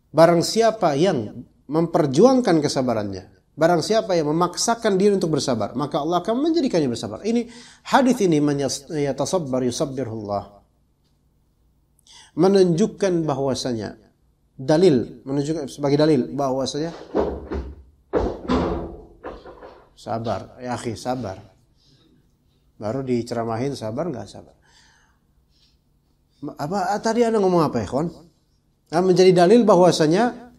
Barang siapa yang memperjuangkan kesabarannya, barang siapa yang memaksakan diri untuk bersabar, maka Allah akan menjadikannya bersabar. Ini hadis ini yatasabbar yusabbirullah. Menunjukkan bahwasanya menunjukkan sebagai dalil bahwasanya sabar, ya akhi, sabar. Baru diceramahin sabar enggak sabar. Apa tadi Anda ngomong apa ya, kawan? Nah, menjadi dalil bahwasanya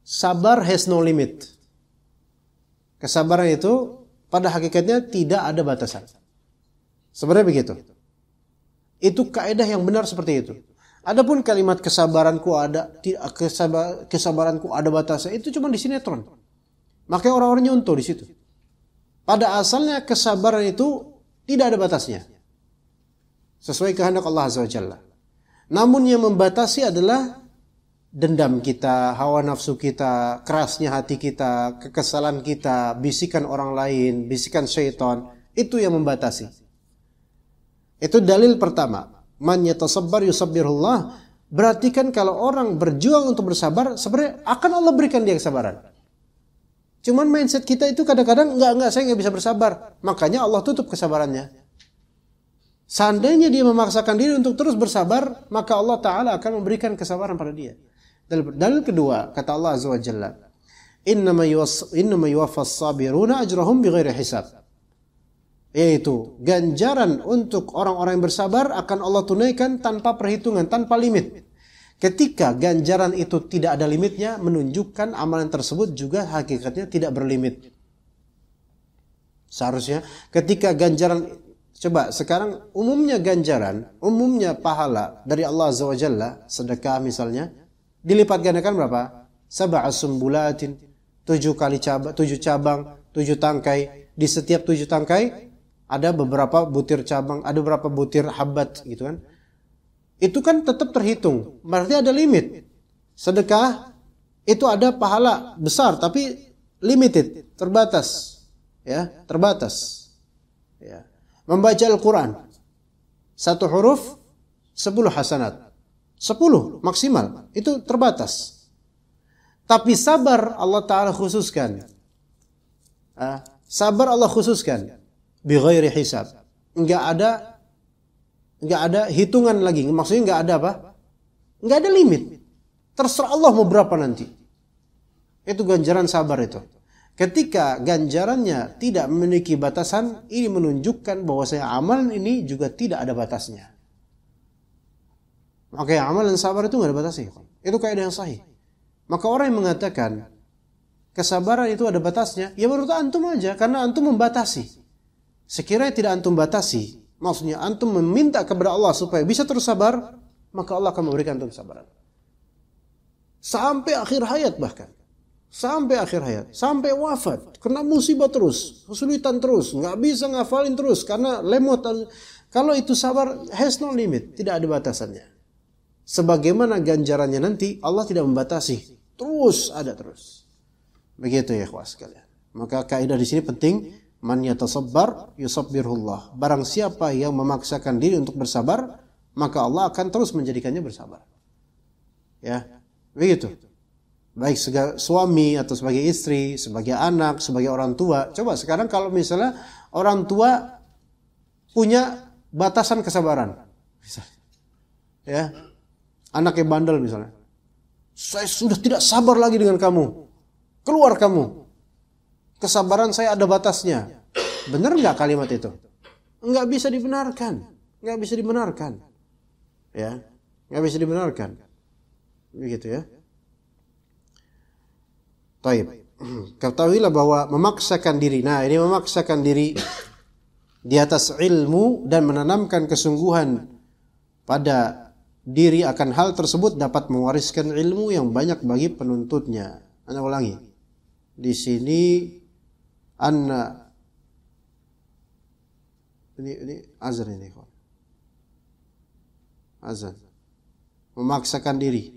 sabar has no limit. Kesabaran itu pada hakikatnya tidak ada batasan. Sebenarnya begitu. Itu kaidah yang benar seperti itu. Adapun kalimat kesabaranku ada batasnya, itu cuma di sinetron. Makanya orang-orang nyontoh di situ. Pada asalnya kesabaran itu tidak ada batasnya. Sesuai kehendak Allah Azza wa Jalla. Namun yang membatasi adalah dendam kita, hawa nafsu kita, kerasnya hati kita, kekesalan kita, bisikan orang lain, bisikan syaitan. Itu yang membatasi. Itu dalil pertama. Man yatasabbar yusabbirullah. Berarti kan kalau orang berjuang untuk bersabar, sebenarnya akan Allah berikan dia kesabaran. Cuman mindset kita itu kadang-kadang saya nggak bisa bersabar. Makanya Allah tutup kesabarannya. Seandainya dia memaksakan diri untuk terus bersabar, maka Allah Ta'ala akan memberikan kesabaran pada dia. Dalil kedua, kata Allah Azza wa Jalla, innama yuwaffas sabiruna ajrahum bighairi hisab. Yaitu ganjaran untuk orang-orang yang bersabar akan Allah tunaikan tanpa perhitungan, tanpa limit. Ketika ganjaran itu tidak ada limitnya, menunjukkan amalan tersebut juga hakikatnya tidak berlimit. Seharusnya ketika ganjaran, coba sekarang umumnya ganjaran, umumnya pahala dari Allah Azza wa Jalla, sedekah misalnya, dilipat gandakan berapa? 7 sumbulatin, 7 cabang, 7 tangkai. Di setiap 7 tangkai ada beberapa butir cabang, ada beberapa butir habat gitu kan. Itu kan tetap terhitung, berarti ada limit. Sedekah itu ada pahala besar tapi limited, terbatas. Ya, terbatas. Ya. Membaca Al-Quran 1 huruf 10 hasanat. 10 maksimal, itu terbatas. Tapi sabar Allah Ta'ala khususkan. Sabar Allah khususkan. Bighairi hisab. Enggak ada hitungan lagi. Maksudnya enggak ada apa? Enggak ada limit. Terserah Allah mau berapa nanti. Itu ganjaran sabar itu. Ketika ganjarannya tidak memiliki batasan, ini menunjukkan bahwa amalan ini juga tidak ada batasnya. Oke, amalan sabar itu enggak ada batasnya. Itu kaidah yang sahih. Maka orang yang mengatakan kesabaran itu ada batasnya, ya menurut antum aja, karena antum membatasi. Sekiranya tidak antum batasi, maksudnya antum meminta kepada Allah supaya bisa terus sabar, maka Allah akan memberikan antum kesabaran. Sampai akhir hayat bahkan. Sampai akhir hayat. Sampai wafat. Kena musibah terus. Kesulitan terus. Nggak bisa ngafalin terus. Karena lemot. Kalau itu sabar, has no limit. Tidak ada batasannya. Sebagaimana ganjarannya nanti, Allah tidak membatasi. Terus ada terus. Begitu ya ikhwas sekalian. Maka kaidah di sini penting. Man yatasabbar yusabbirullah. Barang siapa yang memaksakan diri untuk bersabar, maka Allah akan terus menjadikannya bersabar. Ya, begitu. Baik sebagai suami atau sebagai istri, sebagai anak, sebagai orang tua. Coba sekarang kalau misalnya orang tua punya batasan kesabaran, ya, Anaknya bandel misalnya. Saya sudah tidak sabar lagi dengan kamu. Keluar kamu. Kesabaran saya ada batasnya. Benar nggak kalimat itu? Nggak bisa dibenarkan. Nggak bisa dibenarkan. Ya, nggak bisa dibenarkan. Begitu ya. Taib. Ketahuilah bahwa memaksakan diri. Nah, ini memaksakan diri di atas ilmu dan menanamkan kesungguhan pada diri akan hal tersebut dapat mewariskan ilmu yang banyak bagi penuntutnya. Anda ulangi. Di sini ini azan ini. Azan. Memaksakan diri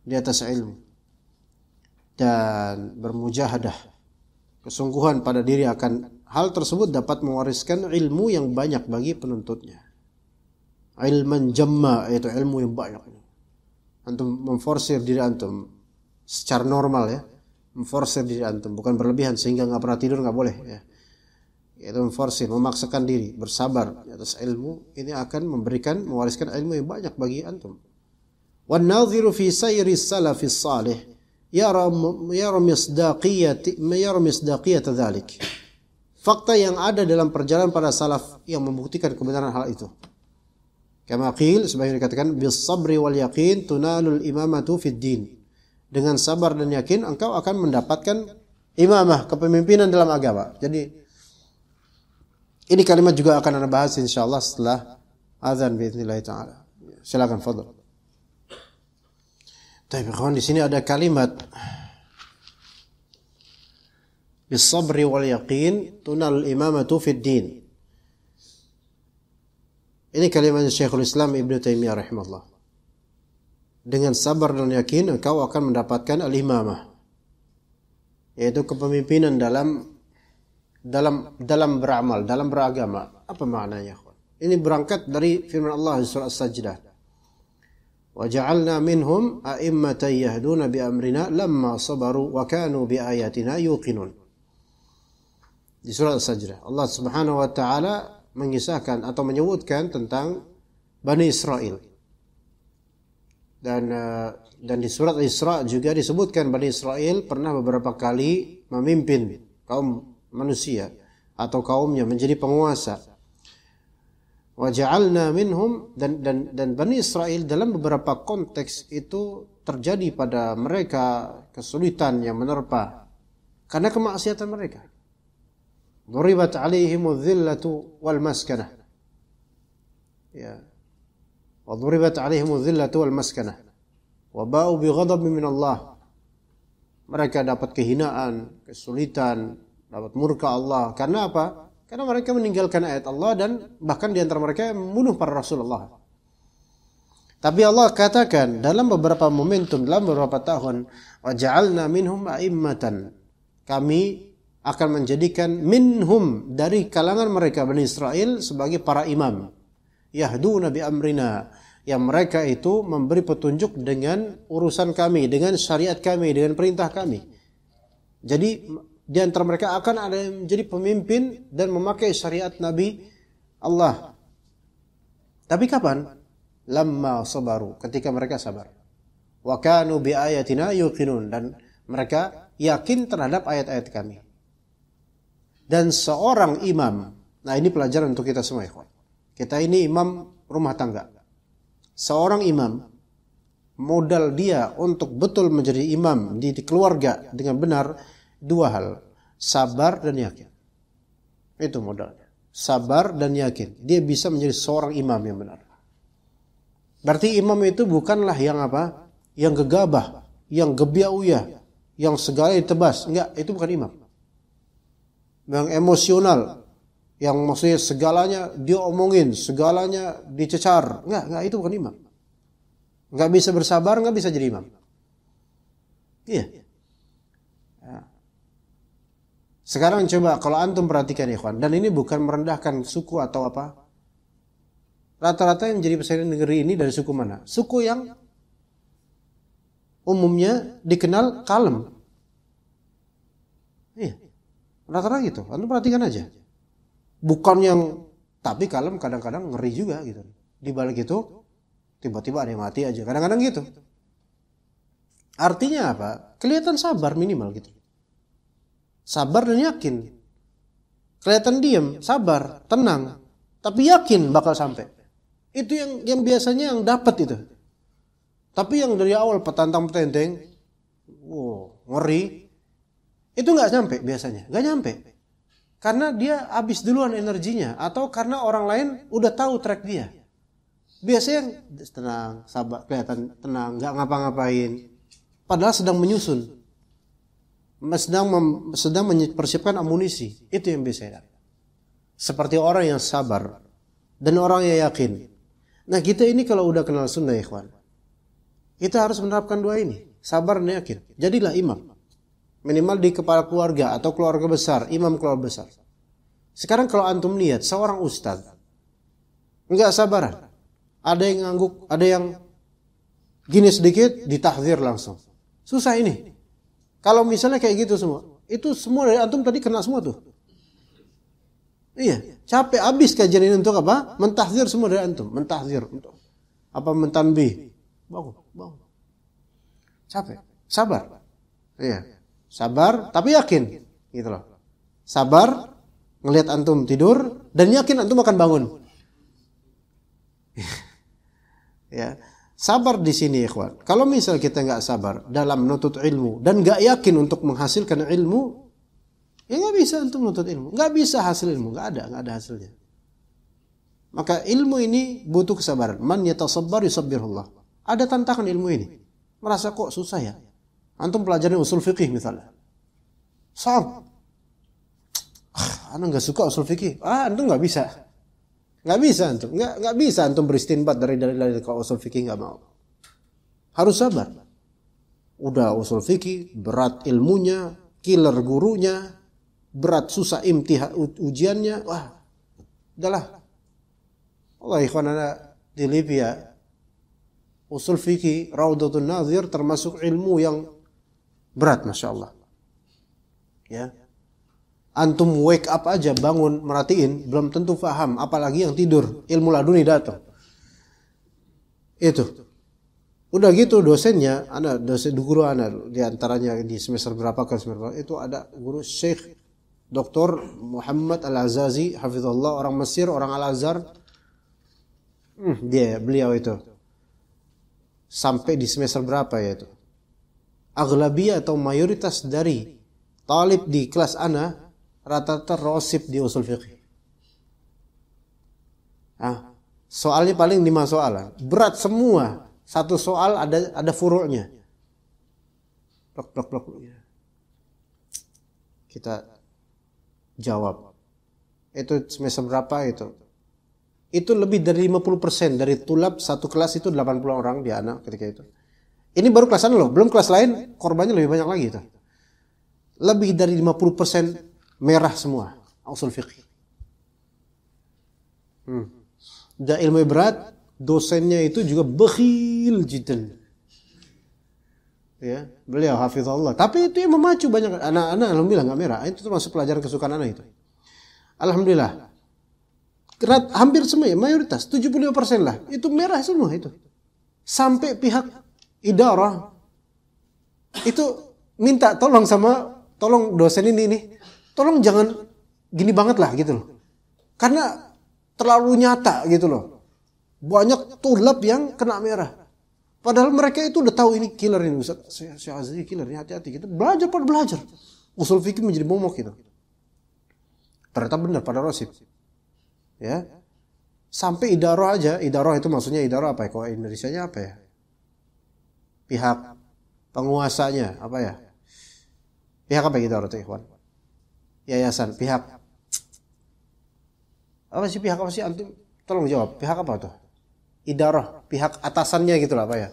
di atas ilmu dan bermujahadah. Kesungguhan pada diri akan hal tersebut dapat mewariskan ilmu yang banyak bagi penuntutnya. Ilman jamma, yaitu ilmu yang banyak. Antum memforsir diri antum secara normal ya, memforsir diri antum, bukan berlebihan sehingga nggak pernah tidur, nggak boleh ya. Yaitu memforsir, memaksakan diri, bersabar di atas ilmu, ini akan mewariskan ilmu yang banyak bagi antum. Wan nadhiru fi sayri salafis salih yara misdaqiyat dzalik. Fakta yang ada dalam perjalanan para salaf yang membuktikan kebenaran hal itu. Kama qil, sebagaimana dikatakan, bis sabri wal yaqin tunalul imamatu fid din. Dengan sabar dan yakin engkau akan mendapatkan imamah, kepemimpinan dalam agama. Jadi ini kalimat juga akan Anda bahas insyaallah setelah azan باذنillah taala. Silakan fadhil. Tapi kawan, di sini ada kalimat bis sabri wal yaqin tunalul imamatu fid din. Ini kalimat Syekhul Islam Ibnu Taimiyah rahimahullah. Dengan sabar dan yakin engkau akan mendapatkan al-imamah, yaitu kepemimpinan dalam beramal, dalam beragama. Apa maknanya? Ini berangkat dari firman Allah di surah As-Sajdah. Wa ja'alna minhum a'immatan yahduna bi amrina lamma sabaru wa kanu bi ayatina yuqinun. Di surah As-Sajdah Allah Subhanahu wa taala mengisahkan atau menyebutkan tentang Bani Israel. Dan di surat Isra juga disebutkan Bani Israel pernah beberapa kali memimpin kaum manusia atau kaumnya menjadi penguasa. Wa ja'alna minhum, dan Bani Israel dalam beberapa konteks itu terjadi pada mereka kesulitan yang menerpa karena kemaksiatan mereka. Duribat alaihimudz zillatu wal maskanah. Ya. Wa duribat alaihimudz zillatu wal maskanah. Wa ba'u bi ghadabin min Allah. Mereka dapat kehinaan, kesulitan, dapat murka Allah. Karena apa? Karena mereka meninggalkan ayat Allah dan bahkan di antara mereka membunuh para Rasulullah. Tapi Allah katakan dalam beberapa momentum, dalam beberapa tahun, wa ja'alna minhum a'immatan. Kami akan menjadikan minhum, dari kalangan mereka Bani Israel, sebagai para imam. Yahduna bi amrina, yang mereka itu memberi petunjuk dengan urusan kami, dengan syariat kami, dengan perintah kami. Jadi di antara mereka akan ada yang menjadi pemimpin dan memakai syariat Nabi Allah. Tapi kapan? Lamma sabaru, ketika mereka sabar. Wa kanu bi ayatina yuqinun, dan mereka yakin terhadap ayat-ayat kami. Dan seorang imam, nah ini pelajaran untuk kita semua, ikhwan. Kita ini imam rumah tangga. Seorang imam, modal dia untuk betul menjadi imam di keluarga dengan benar, dua hal. Sabar dan yakin. Itu modalnya. Sabar dan yakin. Dia bisa menjadi seorang imam yang benar. Berarti imam itu bukanlah yang apa? Yang gegabah, yang gebiauyah, yang segala ditebas. Enggak, itu bukan imam. Yang emosional, yang maksudnya segalanya dia omongin, segalanya dicecar. Enggak, itu bukan imam. Enggak bisa bersabar, enggak bisa jadi imam. Iya. Ya. Sekarang coba kalau antum perhatikan, ikhwan, dan ini bukan merendahkan suku atau apa. Rata-rata yang jadi presiden negeri ini dari suku mana? Suku yang umumnya dikenal kalem. Iya. Rata-rata gitu. Anda perhatikan aja. Bukan yang, tapi kalem kadang-kadang ngeri juga gitu. Di balik itu tiba-tiba ada yang mati aja. Kadang-kadang gitu. Artinya apa? Kelihatan sabar minimal gitu. Sabar dan yakin. Kelihatan diam, sabar, tenang, tapi yakin bakal sampai. Itu yang biasanya yang dapat itu. Tapi yang dari awal petantang petenteng, ngeri, itu nggak nyampe biasanya, nggak nyampe. Karena dia habis duluan energinya, atau karena orang lain udah tahu track dia. Biasanya tenang, sabar, kelihatan tenang, nggak ngapa-ngapain, padahal sedang menyusun. Sedang mempersiapkan amunisi. Itu yang biasa. Seperti orang yang sabar dan orang yang yakin. Nah, kita ini kalau udah kenal sunnah, ikhwan, kita harus menerapkan dua ini, sabar dan yakin. Jadilah imam, minimal di kepala keluarga atau keluarga besar, imam keluarga besar. Sekarang kalau antum lihat seorang ustadz enggak sabaran, ada yang ngangguk, ada yang gini sedikit ditahdzir langsung. Susah ini. Kalau misalnya kayak gitu semua, itu semua dari antum tadi kena semua tuh. Iya, capek habis kajian ini untuk apa? Mentahdzir semua dari antum, mentahdzir untuk apa? Mentanbih. Bangun. Capek, sabar. Iya, sabar tapi yakin, gitu loh. Sabar ngelihat antum tidur dan yakin antum akan bangun. Ya. Sabar di sini, ikhwan. Kalau misal kita nggak sabar dalam menuntut ilmu dan nggak yakin untuk menghasilkan ilmu, ya nggak bisa untuk menuntut ilmu, nggak bisa hasil ilmu, nggak ada hasilnya. Maka ilmu ini butuh kesabaran. Man yatasabbar yusabbirullah. Ada tantangan ilmu ini. Merasa kok susah ya? Antum pelajarin usul fikih misalnya. Anda nggak suka usul fikih? Antum nggak bisa. Nggak bisa antum, nggak bisa antum beristinbat dari kalau usul fikih nggak mau. Harus sabar. Udah usul fikih berat ilmunya, killer gurunya, berat susah ujiannya, udahlah. Allah ikhwan, ada di Libya usul fikih Raudatun Nazir termasuk ilmu yang berat, masya Allah. Ya. Antum wake up aja, bangun, merhatiin, belum tentu paham, apalagi yang tidur, ilmu laduni datang. Itu. Udah gitu dosennya, guru di antaranya di semester berapa ke semester berapa, itu ada guru Syekh Dr. Muhammad Al-Azazi, hafizallah, orang Mesir, orang Al-Azhar. Beliau itu. Sampai di semester berapa ya itu? Aghlabiyah atau mayoritas dari talib di kelas ana rata-rata rosib di usul fiqh. Soalnya paling 5 soalan. Berat semua. Satu soal ada furu'nya. Blok. Kita jawab. Itu semester berapa itu? Itu lebih dari 50% dari tulab satu kelas itu 80 orang di anak ketika itu. Ini baru kelas ana loh, belum kelas lain korbannya lebih banyak lagi itu. Lebih dari 50% merah semua usul fiqh. Dan ilmu berat, dosennya itu juga bakhil jidan. Ya, beliau hafizallah. Tapi itu yang memacu banyak anak-anak, alhamdulillah enggak merah. Itu termasuk pelajaran kesukaan anak itu. Alhamdulillah. Hampir semua ya, mayoritas 75% lah. Itu merah semua itu. Sampai pihak idarah itu minta tolong dosen ini. Tolong jangan gini banget lah gitu loh. Karena terlalu nyata gitu loh. Banyak tulab yang kena merah. Padahal mereka itu udah tahu ini killer ini Ustaz. Syekh Azizi killer ini, hati-hati gitu. Belajar. Usul fikih menjadi momok gitu. Ternyata benar pada rosib. Ya. Sampai idarah aja. Idarah itu maksudnya idarah apa ya? Kalau Indonesianya apa ya? Pihak penguasanya apa ya? Pihak apa idarah itu, ikhwan? Yayasan, pihak apa sih antum tolong jawab, pihak apa tuh? Idarah, pihak atasannya gitu lah apa ya,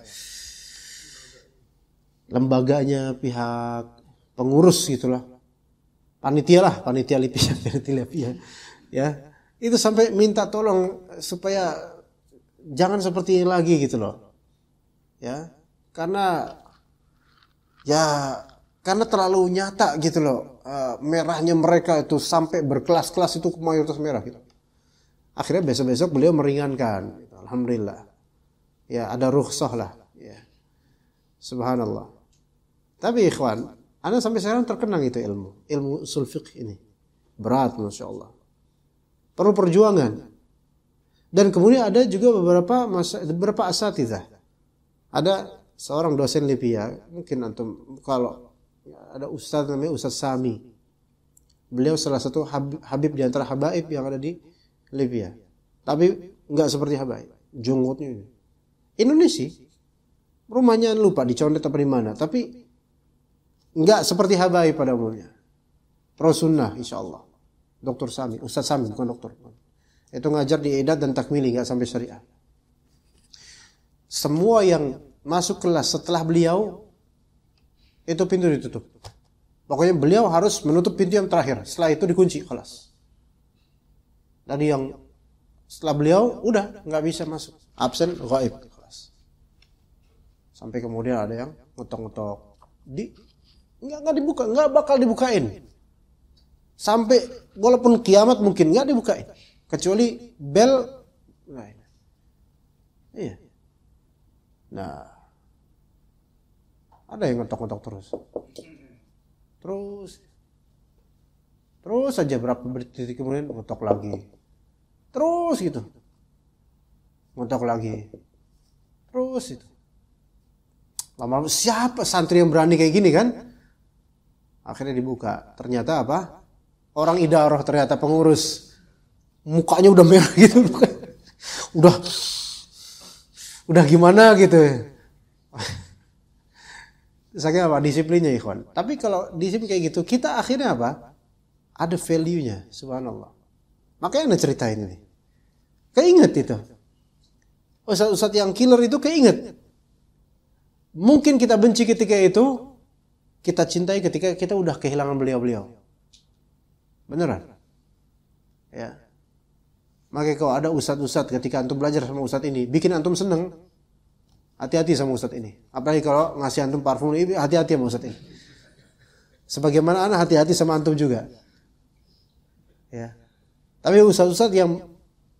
lembaganya, pihak pengurus gitulah, panitia LIPI ya, itu sampai minta tolong supaya jangan seperti ini lagi gitu loh ya, karena terlalu nyata gitu loh. Merahnya mereka itu sampai berkelas-kelas itu mayoritas merah gitu. Akhirnya besok-besok beliau meringankan gitu. Alhamdulillah Ya, ada rukhsah lah. Ya. Subhanallah. Tapi ikhwan, ana sampai sekarang terkenang itu ilmu usul fiqh ini. Berat, Masya Allah. Perlu perjuangan. Dan kemudian ada juga beberapa asatidzah. Ada seorang dosen Libya, mungkin antum kalau ada ustaz namanya Ustaz Sami. Beliau salah satu habib di antara habaib yang ada di Libya. Tapi enggak seperti habaib, junggutnya ini. Indonesia. Rumahnya lupa di Condet atau di mana, tapi enggak seperti habaib pada umumnya. Pro sunnah insyaallah. Dr. Sami, Ustaz Sami bukan dokter. Itu ngajar di Idat dan Takmili, enggak sampai syariah. Semua yang masuk kelas setelah beliau itu pintu ditutup. Pokoknya beliau harus menutup pintu yang terakhir. Setelah itu dikunci kelas. Dan yang setelah beliau udah nggak bisa masuk, absen, gaib kelas. Sampai kemudian ada yang ngetok-ngetok, nggak dibuka, nggak bakal dibukain. Sampai walaupun kiamat mungkin nggak dibukain, kecuali bel. Iya. Nah, ada yang ngetok-ngetok terus saja berapa detik kemudian ngetok lagi, terus gitu, ngetok lagi, terus itu. Lama-lama siapa santri yang berani kayak gini kan? Akhirnya dibuka, ternyata apa? Orang idarah, ternyata pengurus, mukanya udah merah gitu, udah gimana gitu. Saking apa? Disiplinnya ikhwan. Tapi kalau disiplin kayak gitu, kita akhirnya apa? Ada value-nya, subhanallah. Makanya anda ceritain ini. Keinget itu. Ustaz-ustaz yang killer itu keinget. Mungkin kita benci ketika itu, kita cintai ketika kita udah kehilangan beliau-beliau. Beneran? Ya. Makanya kalau ada ustaz-ustaz ketika antum belajar sama ustaz ini, bikin antum seneng, hati-hati sama ustaz ini. Apalagi kalau ngasih antum parfum ini, hati-hati sama ustaz ini. Sebagaimana anak hati-hati sama antum juga. Ya. Tapi ustaz-ustaz yang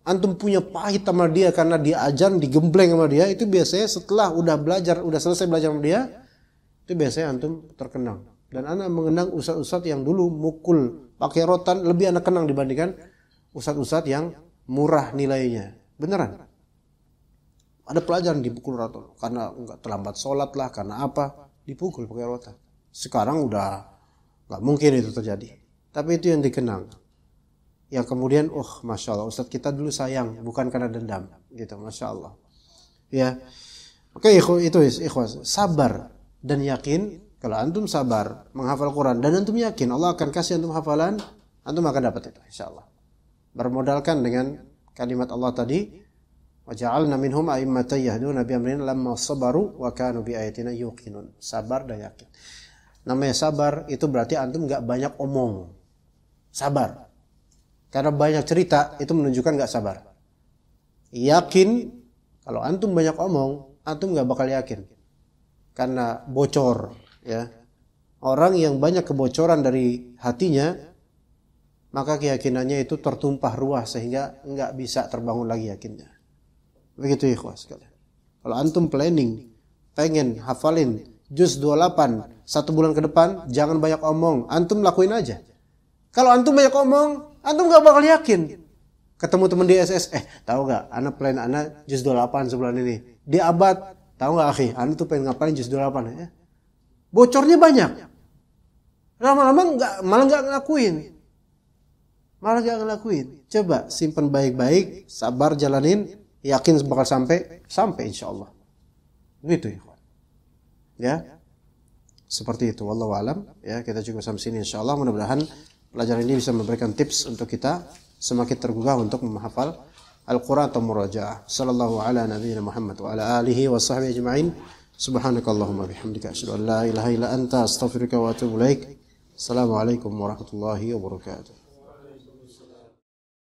antum punya pahit sama dia karena dia ajan, digembleng sama dia, itu biasanya setelah udah selesai belajar sama dia, itu biasanya antum terkenang. Dan anak mengenang ustaz-ustaz yang dulu mukul pakai rotan, lebih anak kenang dibandingkan ustaz-ustaz yang murah nilainya. Beneran. Ada pelajaran dipukul rotan karena enggak terlambat sholat lah, karena apa? Dipukul pakai rotan. Sekarang udah enggak mungkin itu terjadi. Tapi itu yang dikenang. Yang kemudian, masya Allah, ustaz kita dulu sayang, bukan karena dendam, gitu, masya Allah. Ya, oke, itu ikhwas, sabar dan yakin. Kalau antum sabar menghafal Quran dan antum yakin Allah akan kasih antum hafalan, antum akan dapat itu, insya Allah. Bermodalkan dengan kalimat Allah tadi, waja'alna minhum a'immatan yahduna bi amrina lamma sabaru wa kanu bi ayatina yuqinun. Sabar dan yakin. Namanya sabar itu berarti antum enggak banyak omong. Sabar. Karena banyak cerita itu menunjukkan enggak sabar. Yakin, kalau antum banyak omong, antum enggak bakal yakin. Karena bocor, ya. Orang yang banyak kebocoran dari hatinya, maka keyakinannya itu tertumpah ruah sehingga enggak bisa terbangun lagi yakinnya. Begitu ikhwas sekalian. Kalau antum planning pengen hafalin juz 28 1 bulan ke depan, jangan banyak omong, antum lakuin aja. Kalau antum banyak omong, antum gak bakal yakin. Ketemu teman di SS, tahu gak, anak plan anak juz 28 sebulan ini. Di abad, tahu gak akhi, anak tuh pengen ngapain juz 28 ya. Bocornya banyak. Lama-lama malah gak ngelakuin. Coba simpan baik-baik, sabar jalanin, yakin bakal sampai insyaallah. Begitu ya. Seperti itu, wallahu alam. Ya, kita cukup sampai sini insyaallah. Mudah-mudahan pelajaran ini bisa memberikan tips untuk kita semakin tergugah untuk menghafal Al-Qur'an atau murajaah. Sallallahu ala nabiyyina Muhammad wa ala alihi wa sahbihi ajma'in. Subhanakallahumma bihamdika asyhadu an la ilaha illa anta astaghfiruka wa atubu ilaik. Assalamualaikum warahmatullahi wabarakatuh.